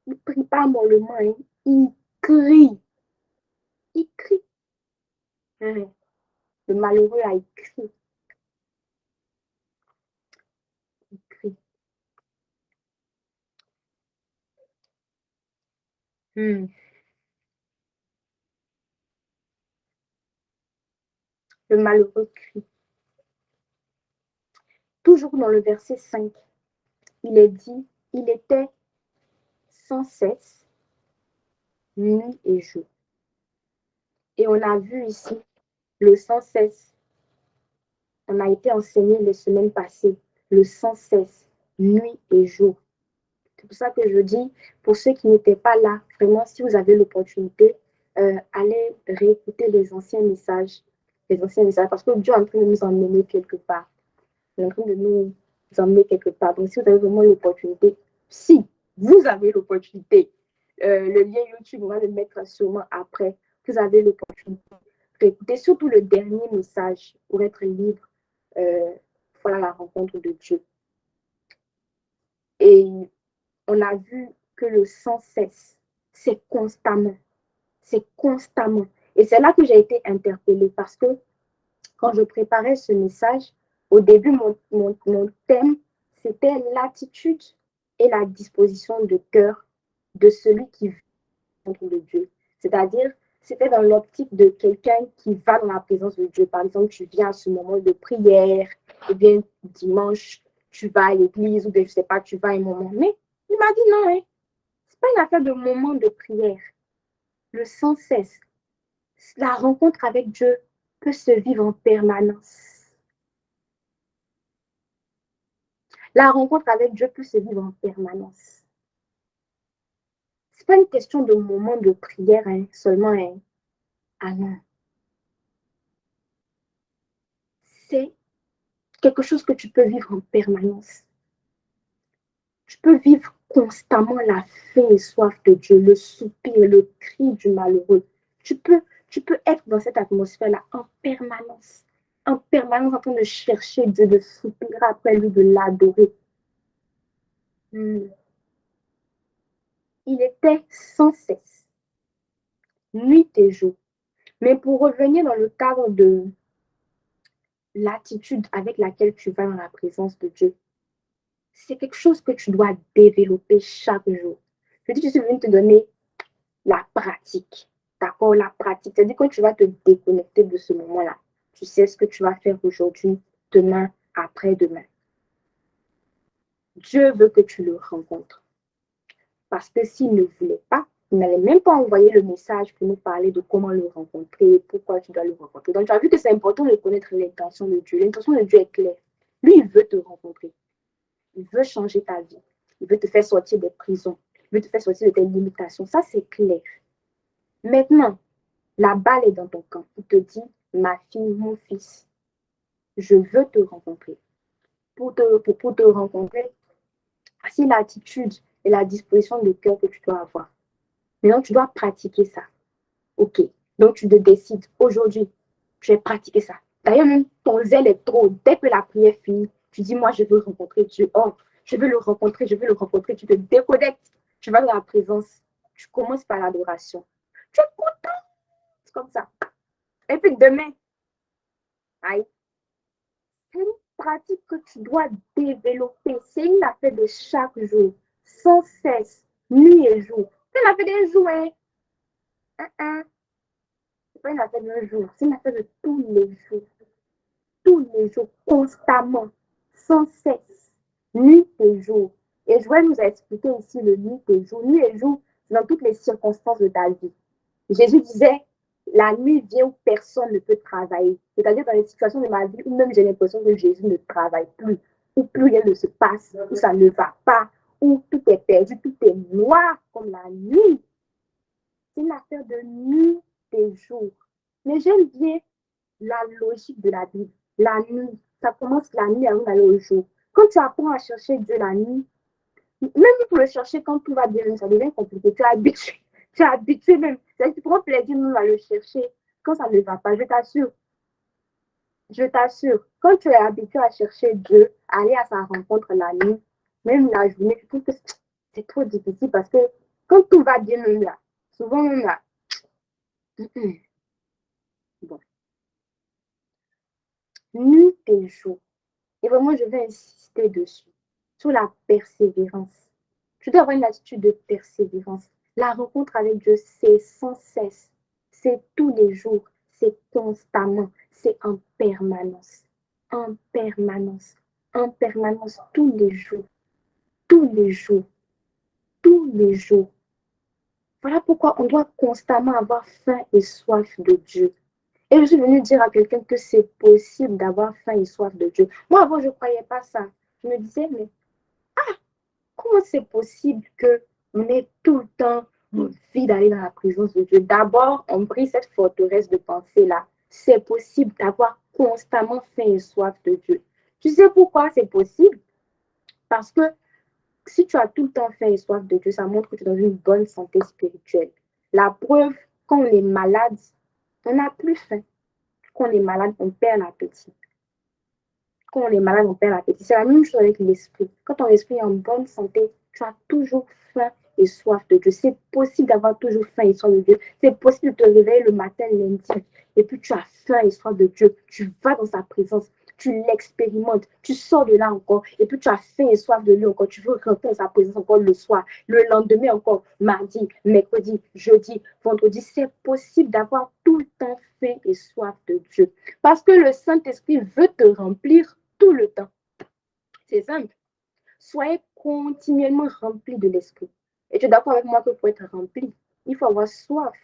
il ne prie pas mollement, hein. Il crie. Il crie. Hein. Le malheureux a écrit. Il crie. Le malheureux crie. Toujours dans le verset 5, il est dit, il était sans cesse, nuit et jour. Et on a vu ici le sans cesse. On a été enseigné les semaines passées. Le sans cesse, nuit et jour. C'est pour ça que je dis, pour ceux qui n'étaient pas là, vraiment, si vous avez l'opportunité, allez réécouter les anciens messages. Parce que Dieu est en train de nous emmener quelque part. Il est en train de nous emmener quelque part. Donc, si vous avez vraiment l'opportunité, si vous avez l'opportunité, le lien YouTube, on va le mettre sûrement après. Vous avez l'opportunité d'écouter surtout le dernier message pour être libre. Voilà la rencontre de Dieu. Et on a vu que le sans cesse, c'est constamment. C'est constamment. Et c'est là que j'ai été interpellée parce que quand je préparais ce message, au début, mon thème, c'était l'attitude et la disposition de cœur de celui qui vit contre de Dieu. C'est-à-dire, c'était dans l'optique de quelqu'un qui va dans la présence de Dieu. Par exemple, tu viens à ce moment de prière, ou bien dimanche, tu vas à l'église, ou bien, je ne sais pas, tu vas à un moment. Mais il m'a dit non, hein, ce n'est pas une affaire de moment de prière. le sans cesse. La rencontre avec Dieu peut se vivre en permanence. La rencontre avec Dieu peut se vivre en permanence. Ce n'est pas une question de moment de prière, hein, seulement. Hein. Ah non. C'est quelque chose que tu peux vivre en permanence. Tu peux vivre constamment la faim et soif de Dieu, le soupir, le cri du malheureux. Tu peux être dans cette atmosphère-là en permanence en train de chercher Dieu, de soupirer après lui, de l'adorer. Il était sans cesse, nuit et jour. Mais pour revenir dans le cadre de l'attitude avec laquelle tu vas dans la présence de Dieu, c'est quelque chose que tu dois développer chaque jour. Je dis, je suis venue te donner la pratique. D'accord, la pratique. C'est-à-dire que tu vas te déconnecter de ce moment-là. Tu sais ce que tu vas faire aujourd'hui, demain, après-demain. Dieu veut que tu le rencontres. Parce que s'il ne voulait pas, il n'allait même pas envoyer le message pour nous parler de comment le rencontrer, pourquoi tu dois le rencontrer. Donc, tu as vu que c'est important de connaître l'intention de Dieu. L'intention de Dieu est claire. Lui, il veut te rencontrer. Il veut changer ta vie. Il veut te faire sortir des prisons. Il veut te faire sortir de tes limitations. Ça, c'est clair. Maintenant, la balle est dans ton camp. Il te dit, ma fille, mon fils, je veux te rencontrer. Pour te rencontrer, voici l'attitude et la disposition de cœur que tu dois avoir. Maintenant, tu dois pratiquer ça. OK. Donc, tu te décides, aujourd'hui, je vais pratiquer ça. D'ailleurs, même ton zèle est trop. Dès que la prière finit, tu dis, moi, je veux rencontrer Dieu. Oh, je veux le rencontrer, je veux le rencontrer. Tu te déconnectes. Tu vas dans la présence. Tu commences par l'adoration. Tu es content. C'est comme ça. Et puis demain, aïe, c'est une pratique que tu dois développer. C'est une affaire de chaque jour, sans cesse, nuit et jour. C'est une affaire des jours, hein. C'est pas une affaire d'un jour, c'est une affaire de tous les jours, constamment, sans cesse, nuit et jour. Et Joël nous a expliqué ici le nuit et jour. Nuit et jour, c'est dans toutes les circonstances de ta vie. Jésus disait, la nuit vient où personne ne peut travailler. C'est-à-dire dans les situations de ma vie où même j'ai l'impression que Jésus ne travaille plus, où plus rien ne se passe, où ça ne va pas, où tout est perdu, tout est noir comme la nuit. C'est une affaire de nuit et jour. Mais j'aime bien la logique de la Bible. La nuit, ça commence la nuit avant d'aller au jour. Quand tu apprends à chercher Dieu la nuit, même pour le chercher quand tout va bien, ça devient compliqué. Tu es habitué. Tu es habitué même. C'est-à-dire que tu prends plaisir même à le chercher quand ça ne va pas. Je t'assure. Je t'assure. Quand tu es habitué à chercher Dieu, à aller à sa rencontre la nuit, même la journée, je trouve que c'est trop difficile parce que quand tout va bien, même là, souvent même là, bon, nuit et jour. Et vraiment, je vais insister dessus, sur la persévérance. Tu dois avoir une attitude de persévérance. La rencontre avec Dieu, c'est sans cesse. C'est tous les jours. C'est constamment. C'est en permanence. En permanence. En permanence. Tous les jours. Tous les jours. Tous les jours. Voilà pourquoi on doit constamment avoir faim et soif de Dieu. Et je suis venue dire à quelqu'un que c'est possible d'avoir faim et soif de Dieu. Moi, avant, je ne croyais pas ça. Je me disais, mais comment c'est possible qu'on ait tout le temps envie d'aller dans la présence de Dieu? D'abord, on brise cette forteresse de pensée-là. C'est possible d'avoir constamment faim et soif de Dieu. Tu sais pourquoi c'est possible? Parce que si tu as tout le temps faim et soif de Dieu, ça montre que tu es dans une bonne santé spirituelle. La preuve, quand on est malade, on n'a plus faim. Quand on est malade, on perd l'appétit. Quand on est malade, on perd l'appétit. C'est la même chose avec l'esprit. Quand ton esprit est en bonne santé, tu as toujours faim et soif de Dieu. C'est possible d'avoir toujours faim et soif de Dieu. C'est possible de te réveiller le matin, lundi, et puis tu as faim et soif de Dieu. Tu vas dans sa présence, tu l'expérimentes, tu sors de là encore, et puis tu as faim et soif de lui encore. Tu veux rentrer dans sa présence encore le soir, le lendemain encore, mardi, mercredi, jeudi, vendredi. C'est possible d'avoir tout le temps faim et soif de Dieu. Parce que le Saint-Esprit veut te remplir tout le temps. C'est simple. Soyez continuellement rempli de l'esprit. Et tu es d'accord avec moi que pour être rempli, il faut avoir soif.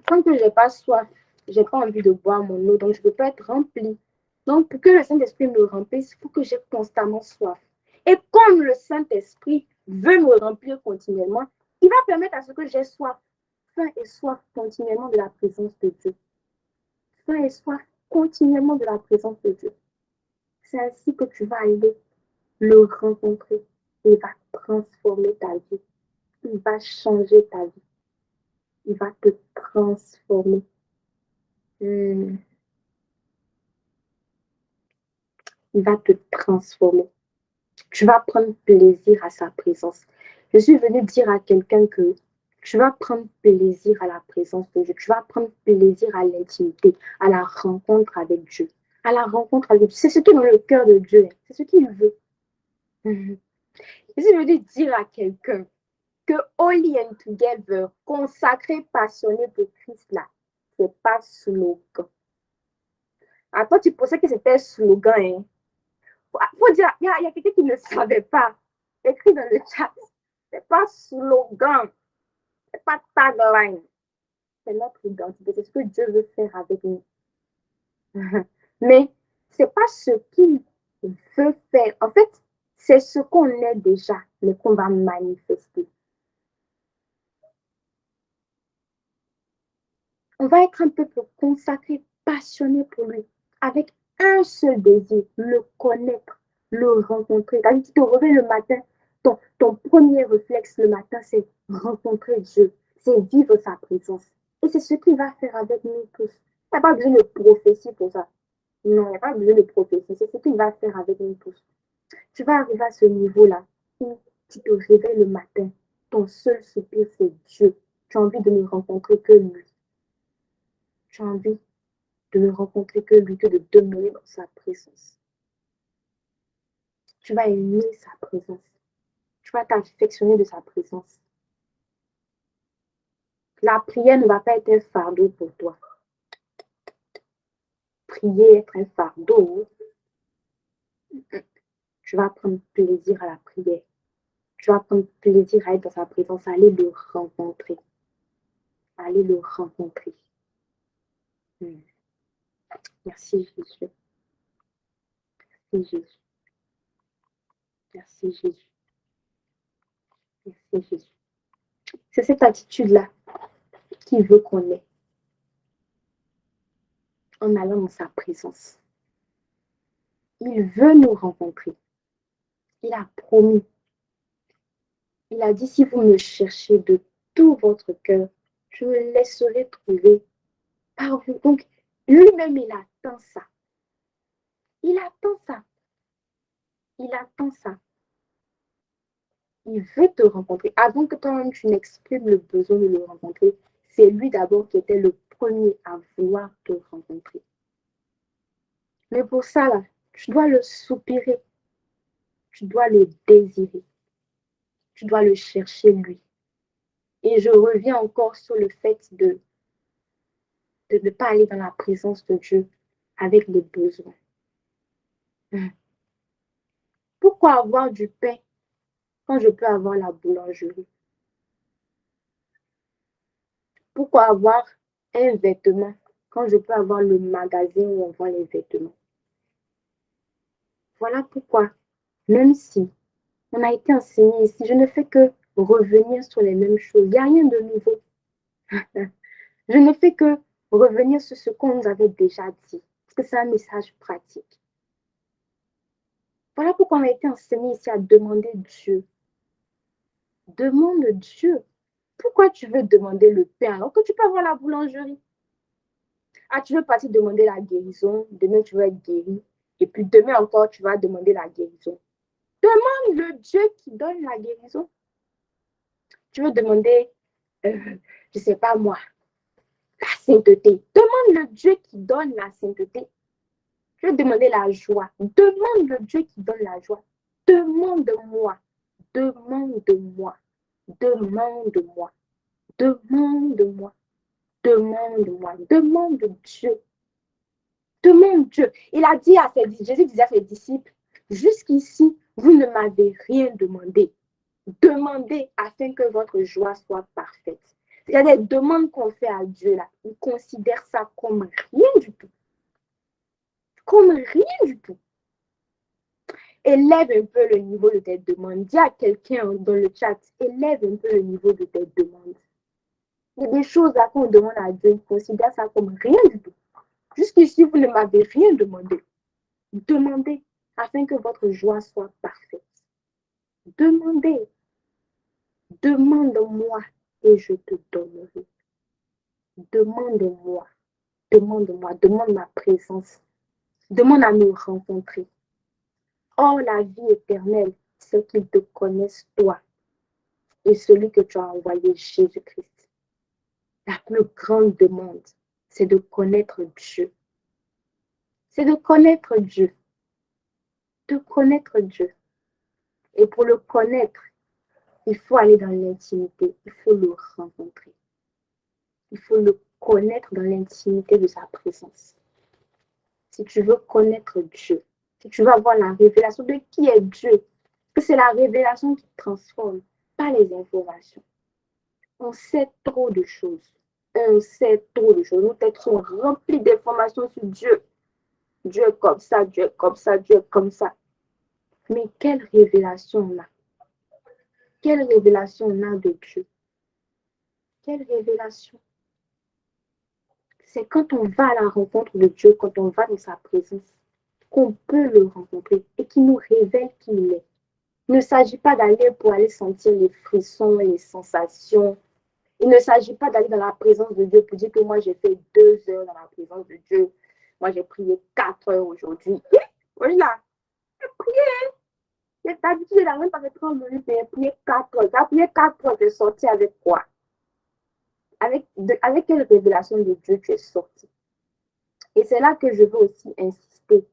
Tant que je n'ai pas soif, je n'ai pas envie de boire mon eau, donc je ne peux pas être remplie. Donc, pour que le Saint-Esprit me remplisse, il faut que j'ai constamment soif. Et comme le Saint-Esprit veut me remplir continuellement, il va permettre à ce que j'ai soif, faim et soif continuellement de la présence de Dieu. Faim et soif continuellement de la présence de Dieu. C'est ainsi que tu vas aller le rencontrer. Il va transformer ta vie. Il va changer ta vie. Il va te transformer. Il va te transformer. Tu vas prendre plaisir à sa présence. Je suis venue dire à quelqu'un que tu vas prendre plaisir à la présence de Dieu. Tu vas prendre plaisir à l'intimité, à la rencontre avec Dieu. À la rencontre avec Dieu. C'est ce qui est dans le cœur de Dieu. C'est ce qu'il veut. Je suis venue dire à quelqu'un que Holy and Together, consacré, passionné pour Christ, là, c'est pas slogan. À toi, tu pensais que c'était slogan, hein? Faut dire, il y a quelqu'un qui ne savait pas. Écrit dans le chat. C'est pas slogan. C'est pas tagline. C'est notre identité. C'est ce que Dieu veut faire avec nous. Mais c'est pas ce qu'il veut faire. En fait, c'est ce qu'on est déjà, mais qu'on va manifester. On va être un peuple consacré, passionné pour lui, avec un seul désir, le connaître, le rencontrer. Quand tu te réveilles le matin, ton premier réflexe le matin, c'est rencontrer Dieu, c'est vivre sa présence. Et c'est ce qu'il va faire avec nous tous. Il n'y a pas besoin de prophétie pour ça. Non, il n'y a pas besoin de prophétie. C'est ce qu'il va faire avec nous tous. Tu vas arriver à ce niveau-là où tu te réveilles le matin. Ton seul soupir, c'est Dieu. Tu as envie de ne rencontrer que lui. Tu as envie de ne rencontrer que lui, que de demeurer dans sa présence. Tu vas aimer sa présence. Tu vas t'affectionner de sa présence. La prière ne va pas être un fardeau pour toi. Prier être un fardeau. Tu vas prendre plaisir à la prière. Tu vas prendre plaisir à être dans sa présence, à aller le rencontrer. À aller le rencontrer. Merci Jésus. Merci Jésus. Merci Jésus. Merci Jésus. C'est cette attitude-là qu'il veut qu'on ait en allant dans sa présence. Il veut nous rencontrer. Il a promis. Il a dit, si vous me cherchez de tout votre cœur, je me laisserai trouver par vous. Donc, lui-même, il attend ça. Il attend ça. Il attend ça. Il veut te rencontrer. Avant que toi-même, tu n'exprimes le besoin de le rencontrer, c'est lui d'abord qui était le premier à vouloir te rencontrer. Mais pour ça, là, tu dois le soupirer. Tu dois le désirer. Tu dois le chercher, lui. Et je reviens encore sur le fait de ne pas aller dans la présence de Dieu avec les besoins. Pourquoi avoir du pain quand je peux avoir la boulangerie? Pourquoi avoir un vêtement quand je peux avoir le magasin où on vend les vêtements? Voilà pourquoi, même si on a été enseigné ici, je ne fais que revenir sur les mêmes choses. Il n'y a rien de nouveau. Je ne fais que revenir sur ce qu'on nous avait déjà dit, parce que c'est un message pratique. Voilà pourquoi on a été enseigné ici à demander Dieu. Demande Dieu. Pourquoi tu veux demander le pain alors que tu peux avoir la boulangerie? Ah, tu veux partir demander la guérison, demain tu vas être guéri, et puis demain encore tu vas demander la guérison. Demande le Dieu qui donne la guérison. Tu veux demander, je ne sais pas moi, la sainteté. Demande le Dieu qui donne la sainteté. Je veux demander la joie. Demande le Dieu qui donne la joie. Demande-moi. Demande-moi. Demande-moi. Demande-moi. Demande-moi. Demande Dieu. Demande Dieu. Il a dit à Jésus disait à ses disciples, jusqu'ici, vous ne m'avez rien demandé. Demandez afin que votre joie soit parfaite. Il y a des demandes qu'on fait à Dieu là. Il considère ça comme rien du tout. Comme rien du tout. Élève un peu le niveau de tes demandes. Dis à quelqu'un dans le chat, élève un peu le niveau de tes demandes. Il y a des choses là qu'on demande à Dieu, il considère ça comme rien du tout. Jusqu'ici, vous ne m'avez rien demandé. Demandez afin que votre joie soit parfaite. Demandez. Demande-moi et je te donnerai. Demande-moi. Demande-moi. Demande ma présence. Demande à nous rencontrer. Or, la vie éternelle, c'est qu'ils te connaissent toi et celui que tu as envoyé, Jésus-Christ. La plus grande demande, c'est de connaître Dieu. C'est de connaître Dieu. De connaître Dieu. Et pour le connaître, il faut aller dans l'intimité. Il faut le rencontrer. Il faut le connaître dans l'intimité de sa présence. Si tu veux connaître Dieu, si tu veux avoir la révélation de qui est Dieu, que c'est la révélation qui transforme, pas les informations. On sait trop de choses. On sait trop de choses. Nos têtes sont remplies d'informations sur Dieu. Dieu est comme ça, Dieu est comme ça, Dieu est comme ça. Mais quelle révélation on a? Quelle révélation on a de Dieu? Quelle révélation? C'est quand on va à la rencontre de Dieu, quand on va dans sa présence, qu'on peut le rencontrer et qu'il nous révèle qui il est. Il ne s'agit pas d'aller pour aller sentir les frissons, les sensations. Il ne s'agit pas d'aller dans la présence de Dieu pour dire que moi j'ai fait 2 heures dans la présence de Dieu. Moi j'ai prié 4 heures aujourd'hui. Oui là, j'ai prié. D'habitude, il n'a même pas fait 30 minutes, mais j'ai prié 4 heures. Tu as prié 4 heures, tu es sorti avec quoi? Avec quelle révélation de Dieu tu es sorti? Et c'est là que je veux aussi insister.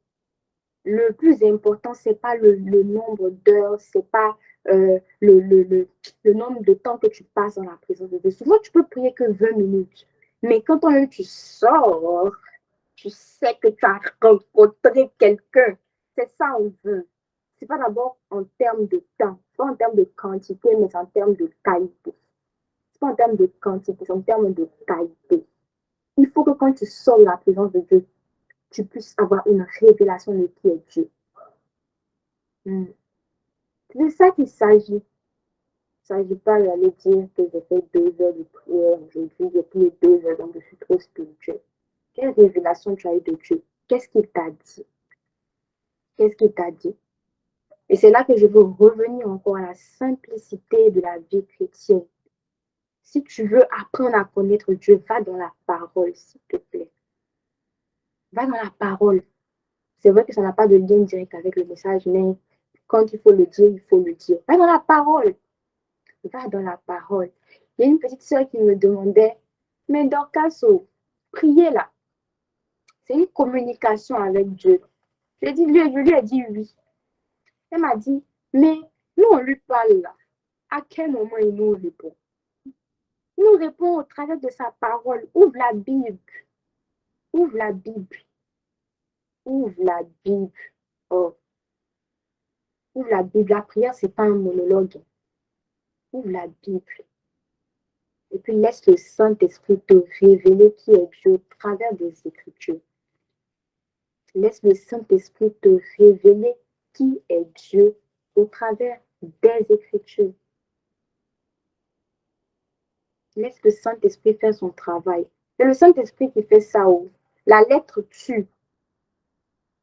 Le plus important, ce n'est pas le nombre d'heures, ce n'est pas le nombre de temps que tu passes dans la présence de Dieu. Souvent, tu peux prier que 20 minutes. Mais quand tu sors, tu sais que tu as rencontré quelqu'un. C'est ça on veut. Ce n'est pas d'abord en termes de temps, pas en termes de quantité, mais en termes de qualité. Ce n'est pas en termes de quantité, c'est en termes de qualité. Il faut que quand tu sors de la présence de Dieu, tu puisses avoir une révélation de qui est Dieu. C'est de ça qu'il s'agit. Il ne s'agit pas d'aller dire que j'ai fait 2 heures de prière aujourd'hui, j'ai prié 2 heures, donc je suis trop spirituelle. Quelle révélation tu as eu de Dieu? Qu'est-ce qu'il t'a dit? Qu'est-ce qu'il t'a dit? Et c'est là que je veux revenir encore à la simplicité de la vie chrétienne. Si tu veux apprendre à connaître Dieu, va dans la parole, s'il te plaît. Va dans la parole. C'est vrai que ça n'a pas de lien direct avec le message, mais quand il faut le dire, il faut le dire. Va dans la parole. Va dans la parole. Il y a une petite sœur qui me demandait, mais Dorcas, priez là. C'est une communication avec Dieu. Je lui ai dit oui. Elle m'a dit, mais nous on lui parle là. À quel moment il nous répond? Il nous répond au travers de sa parole. Ouvre la Bible. Ouvre la Bible. Ouvre la Bible. Oh. Ouvre la Bible. La prière, ce n'est pas un monologue. Ouvre la Bible. Et puis laisse le Saint-Esprit te révéler qui est Dieu au travers des Écritures. Laisse le Saint-Esprit te révéler qui est Dieu au travers des Écritures. Laisse le Saint-Esprit faire son travail. C'est le Saint-Esprit qui fait ça. La lettre tue,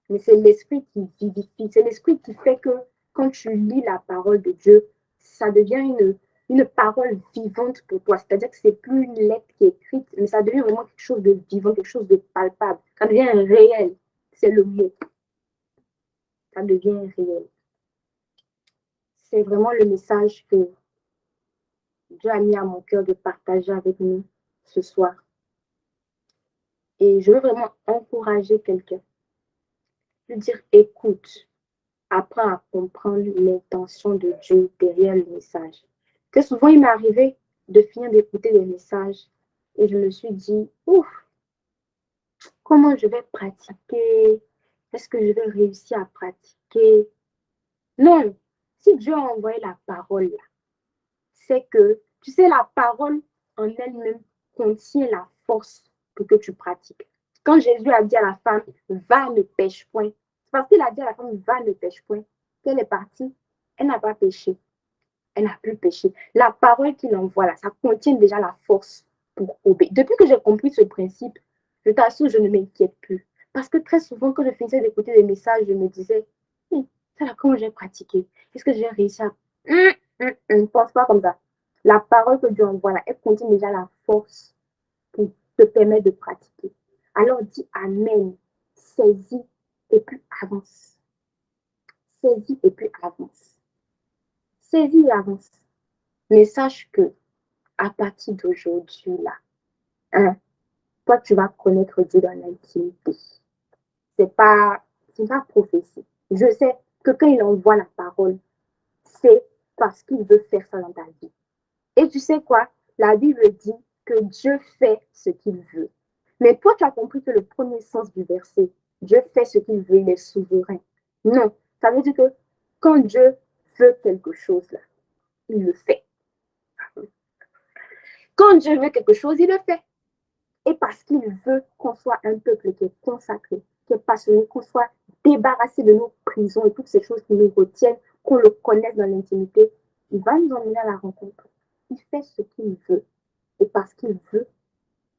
mais c'est l'Esprit qui vivifie. C'est l'Esprit qui fait que quand tu lis la parole de Dieu, ça devient une parole vivante pour toi. C'est-à-dire que ce n'est plus une lettre qui est écrite, mais ça devient vraiment quelque chose de vivant, quelque chose de palpable. Ça devient réel. C'est le mot. Ça devient réel. C'est vraiment le message que Dieu a mis à mon cœur de partager avec nous ce soir. Et je veux vraiment encourager quelqu'un. Lui dire, écoute, apprends à comprendre l'intention de Dieu derrière le message. Que souvent, il m'est arrivé de finir d'écouter des messages et je me suis dit, ouf, comment je vais pratiquer? Est-ce que je vais réussir à pratiquer? Non, si Dieu a envoyé la parole, c'est que, tu sais, la parole, en elle-même contient la force pour que tu pratiques. Quand Jésus a dit à la femme, va, ne pêche point, c'est parce qu'il a dit à la femme, va, ne pêche point, qu'elle est partie, elle n'a pas péché, elle n'a plus péché. La parole qu'il envoie là, ça contient déjà la force pour obéir. Depuis que j'ai compris ce principe, je t'assure, je ne m'inquiète plus. Parce que très souvent, quand je finissais d'écouter des messages, je me disais, ça là, comment j'ai pratiqué? Est-ce que j'ai réussi à... Ne pense pas comme ça. La parole que Dieu envoie là, elle contient déjà la force pour te permettre de pratiquer. Alors dis Amen, saisis et puis avance. Saisis et puis avance. Saisis et avance. Mais sache que à partir d'aujourd'hui là, hein, toi tu vas connaître Dieu dans l'intimité. C'est pas, c'est pas prophétie. Je sais que quand il envoie la parole, c'est parce qu'il veut faire ça dans ta vie. Et tu sais quoi? La Bible dit que Dieu fait ce qu'il veut. Mais toi, tu as compris que le premier sens du verset, Dieu fait ce qu'il veut, il est souverain. Non, ça veut dire que quand Dieu veut quelque chose, là, il le fait. Quand Dieu veut quelque chose, il le fait. Et parce qu'il veut qu'on soit un peuple qui est consacré, qui est passionné, qu'on soit débarrassé de nos prisons et toutes ces choses qui nous retiennent, qu'on le connaisse dans l'intimité, il va nous emmener à la rencontre. Il fait ce qu'il veut. Et parce qu'il veut,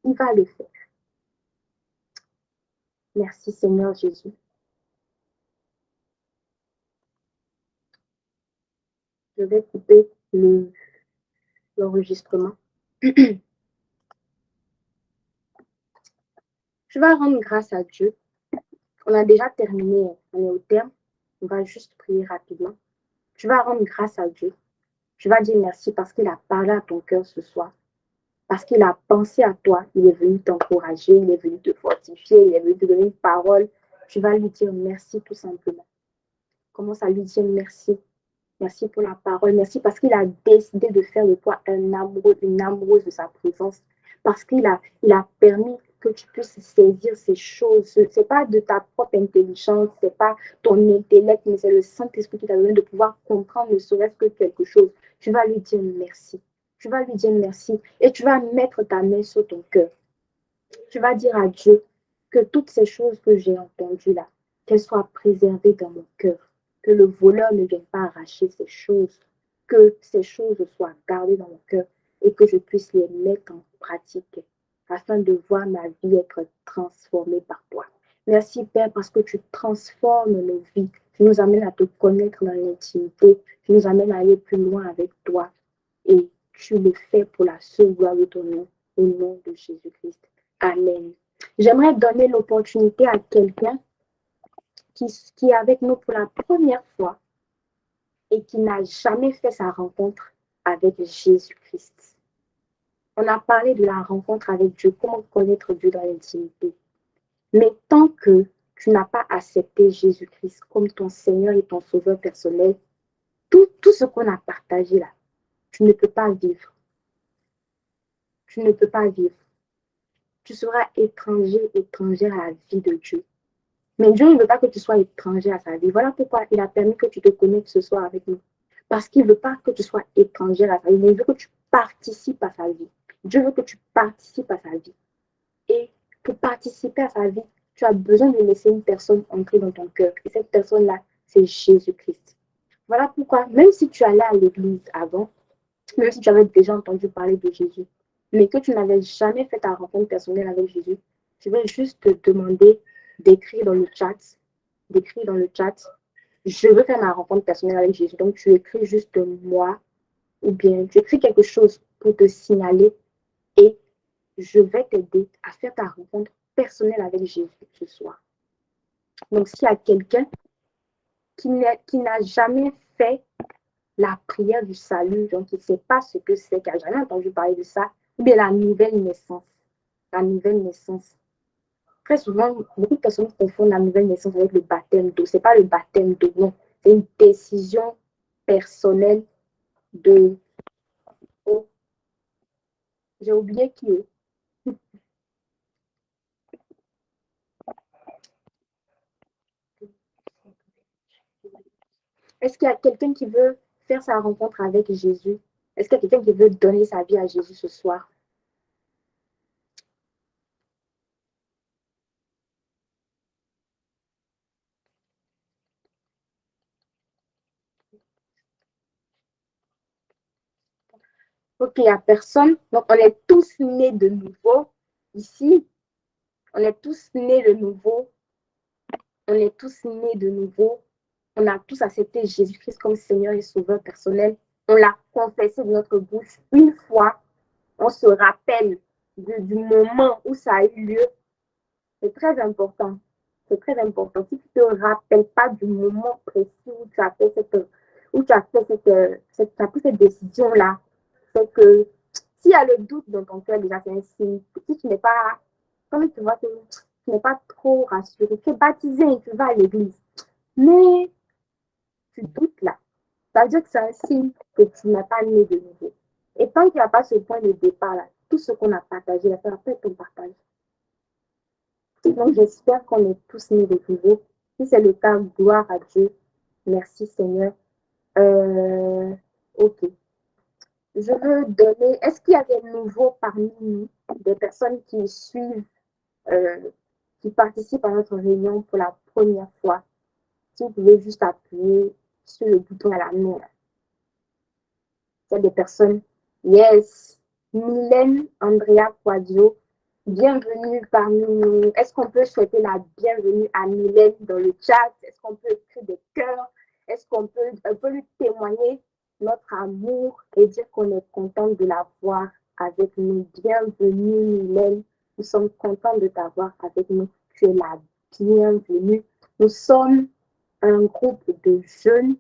il va le faire. Merci Seigneur Jésus. Je vais couper l'enregistrement. Je vais rendre grâce à Dieu. On a déjà terminé, on est au terme. On va juste prier rapidement. Tu vas rendre grâce à Dieu. Tu vas dire merci parce qu'il a parlé à ton cœur ce soir. Parce qu'il a pensé à toi. Il est venu t'encourager, il est venu te fortifier, il est venu te donner une parole. Tu vas lui dire merci tout simplement. Commence à lui dire merci. Merci pour la parole. Merci parce qu'il a décidé de faire de toi un amoureux, une amoureuse de sa présence. Parce il a permis que tu puisses saisir ces choses. Ce n'est pas de ta propre intelligence, ce n'est pas ton intellect, mais c'est le Saint-Esprit qui t'a donné de pouvoir comprendre ne serait-ce que quelque chose. Tu vas lui dire merci. Tu vas lui dire merci et tu vas mettre ta main sur ton cœur. Tu vas dire à Dieu que toutes ces choses que j'ai entendues là, qu'elles soient préservées dans mon cœur, que le voleur ne vienne pas arracher ces choses, que ces choses soient gardées dans mon cœur et que je puisse les mettre en pratique afin de voir ma vie être transformée par toi. Merci Père parce que tu transformes nos vies. Tu nous amènes à te connaître dans l'intimité. Tu nous amènes à aller plus loin avec toi. Et tu le fais pour la seule gloire de ton nom, au nom de Jésus-Christ. Amen. J'aimerais donner l'opportunité à quelqu'un qui est avec nous pour la première fois et qui n'a jamais fait sa rencontre avec Jésus-Christ. On a parlé de la rencontre avec Dieu, comment connaître Dieu dans l'intimité. Mais tant que tu n'as pas accepté Jésus-Christ comme ton Seigneur et ton Sauveur personnel, tout ce qu'on a partagé là, tu ne peux pas vivre. Tu ne peux pas vivre. Tu seras étranger, étrangère à la vie de Dieu. Mais Dieu ne veut pas que tu sois étranger à sa vie. Voilà pourquoi il a permis que tu te connectes ce soir avec nous. Parce qu'il ne veut pas que tu sois étrangère à sa vie, mais il veut que tu participes à sa vie. Dieu veut que tu participes à sa vie. Et pour participer à sa vie, tu as besoin de laisser une personne entrer dans ton cœur. Et cette personne-là, c'est Jésus-Christ. Voilà pourquoi, même si tu allais à l'église avant, même si tu avais déjà entendu parler de Jésus, mais que tu n'avais jamais fait ta rencontre personnelle avec Jésus, je vais juste te demander d'écrire dans le chat, je veux faire ma rencontre personnelle avec Jésus. Donc, tu écris juste moi, ou bien tu écris quelque chose pour te signaler et je vais t'aider à faire ta rencontre personnelle avec Jésus ce soir. Donc, s'il y a quelqu'un qui n'a jamais fait la prière du salut, donc il ne sait pas ce que c'est, qui n'a jamais entendu parler de ça, ou bien la nouvelle naissance. La nouvelle naissance. Très souvent, beaucoup de personnes confondent la nouvelle naissance avec le baptême d'eau. Ce n'est pas le baptême d'eau, non. C'est une décision personnelle de... Oh, j'ai oublié qui est. Est-ce qu'il y a quelqu'un qui veut faire sa rencontre avec Jésus? Est-ce qu'il y a quelqu'un qui veut donner sa vie à Jésus ce soir? Ok, il n'y a personne. Donc, on est tous nés de nouveau ici. On est tous nés de nouveau. On est tous nés de nouveau. On a tous accepté Jésus-Christ comme Seigneur et Sauveur personnel. On l'a confessé de notre bouche une fois. On se rappelle du moment où ça a eu lieu. C'est très important. C'est très important. Si tu ne te rappelles pas du moment précis où tu as fait tu as pris cette décision-là, c'est que s'il y a le doute dans ton cœur, déjà, c'est un signe. Si tu n'es pas, comme tu vois que tu n'es pas trop rassuré, tu es baptisé et tu vas à l'église, mais tu doutes là. Ça veut dire que c'est un signe que tu n'as pas né de nouveau. Et tant qu'il n'y a pas ce point de départ là, tout ce qu'on a partagé, là, ça va pas être ton partage. Donc, j'espère qu'on est tous nés de nouveau. Si c'est le cas, gloire à Dieu. Merci Seigneur. Euh, ok. Je veux donner. Est-ce qu'il y a des nouveaux parmi nous, des personnes qui suivent, euh, qui participent à notre réunion pour la première fois? Si vous pouvez juste appuyer sur le bouton à la main. Il y a des personnes. Yes. Mylène Andrea Quadio, bienvenue parmi nous. Est-ce qu'on peut souhaiter la bienvenue à Mylène dans le chat? Est-ce qu'on peut écrire des cœurs? Est-ce qu'on peut un peu lui témoigner notre amour et dire qu'on est content de la voir avec nous? Bienvenue Mylène. Nous sommes contents de t'avoir avec nous. Tu es la bienvenue. Nous sommes un groupe de jeunes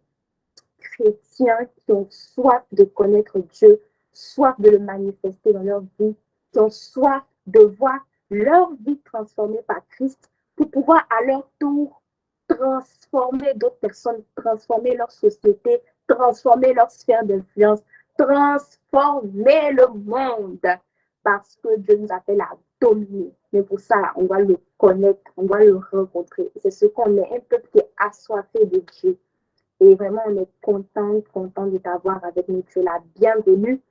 chrétiens qui ont soif de connaître Dieu, soif de le manifester dans leur vie, qui ont soif de voir leur vie transformée par Christ pour pouvoir à leur tour transformer d'autres personnes, transformer leur société, transformer leur sphère d'influence, transformer le monde parce que Dieu nous appelle à dominer. Mais pour ça, on doit le connaître, on doit le rencontrer. C'est ce qu'on est, un peuple qui est assoiffé de Dieu. Et vraiment, on est content de t'avoir avec nous. Tu es la bienvenue.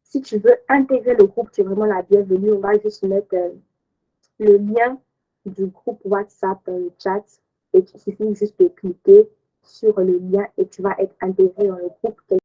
Si tu veux intégrer le groupe, tu es vraiment la bienvenue. On va juste mettre le lien du groupe WhatsApp dans le chat. Et il suffit juste de cliquer sur le lien et tu vas être intégré dans le groupe.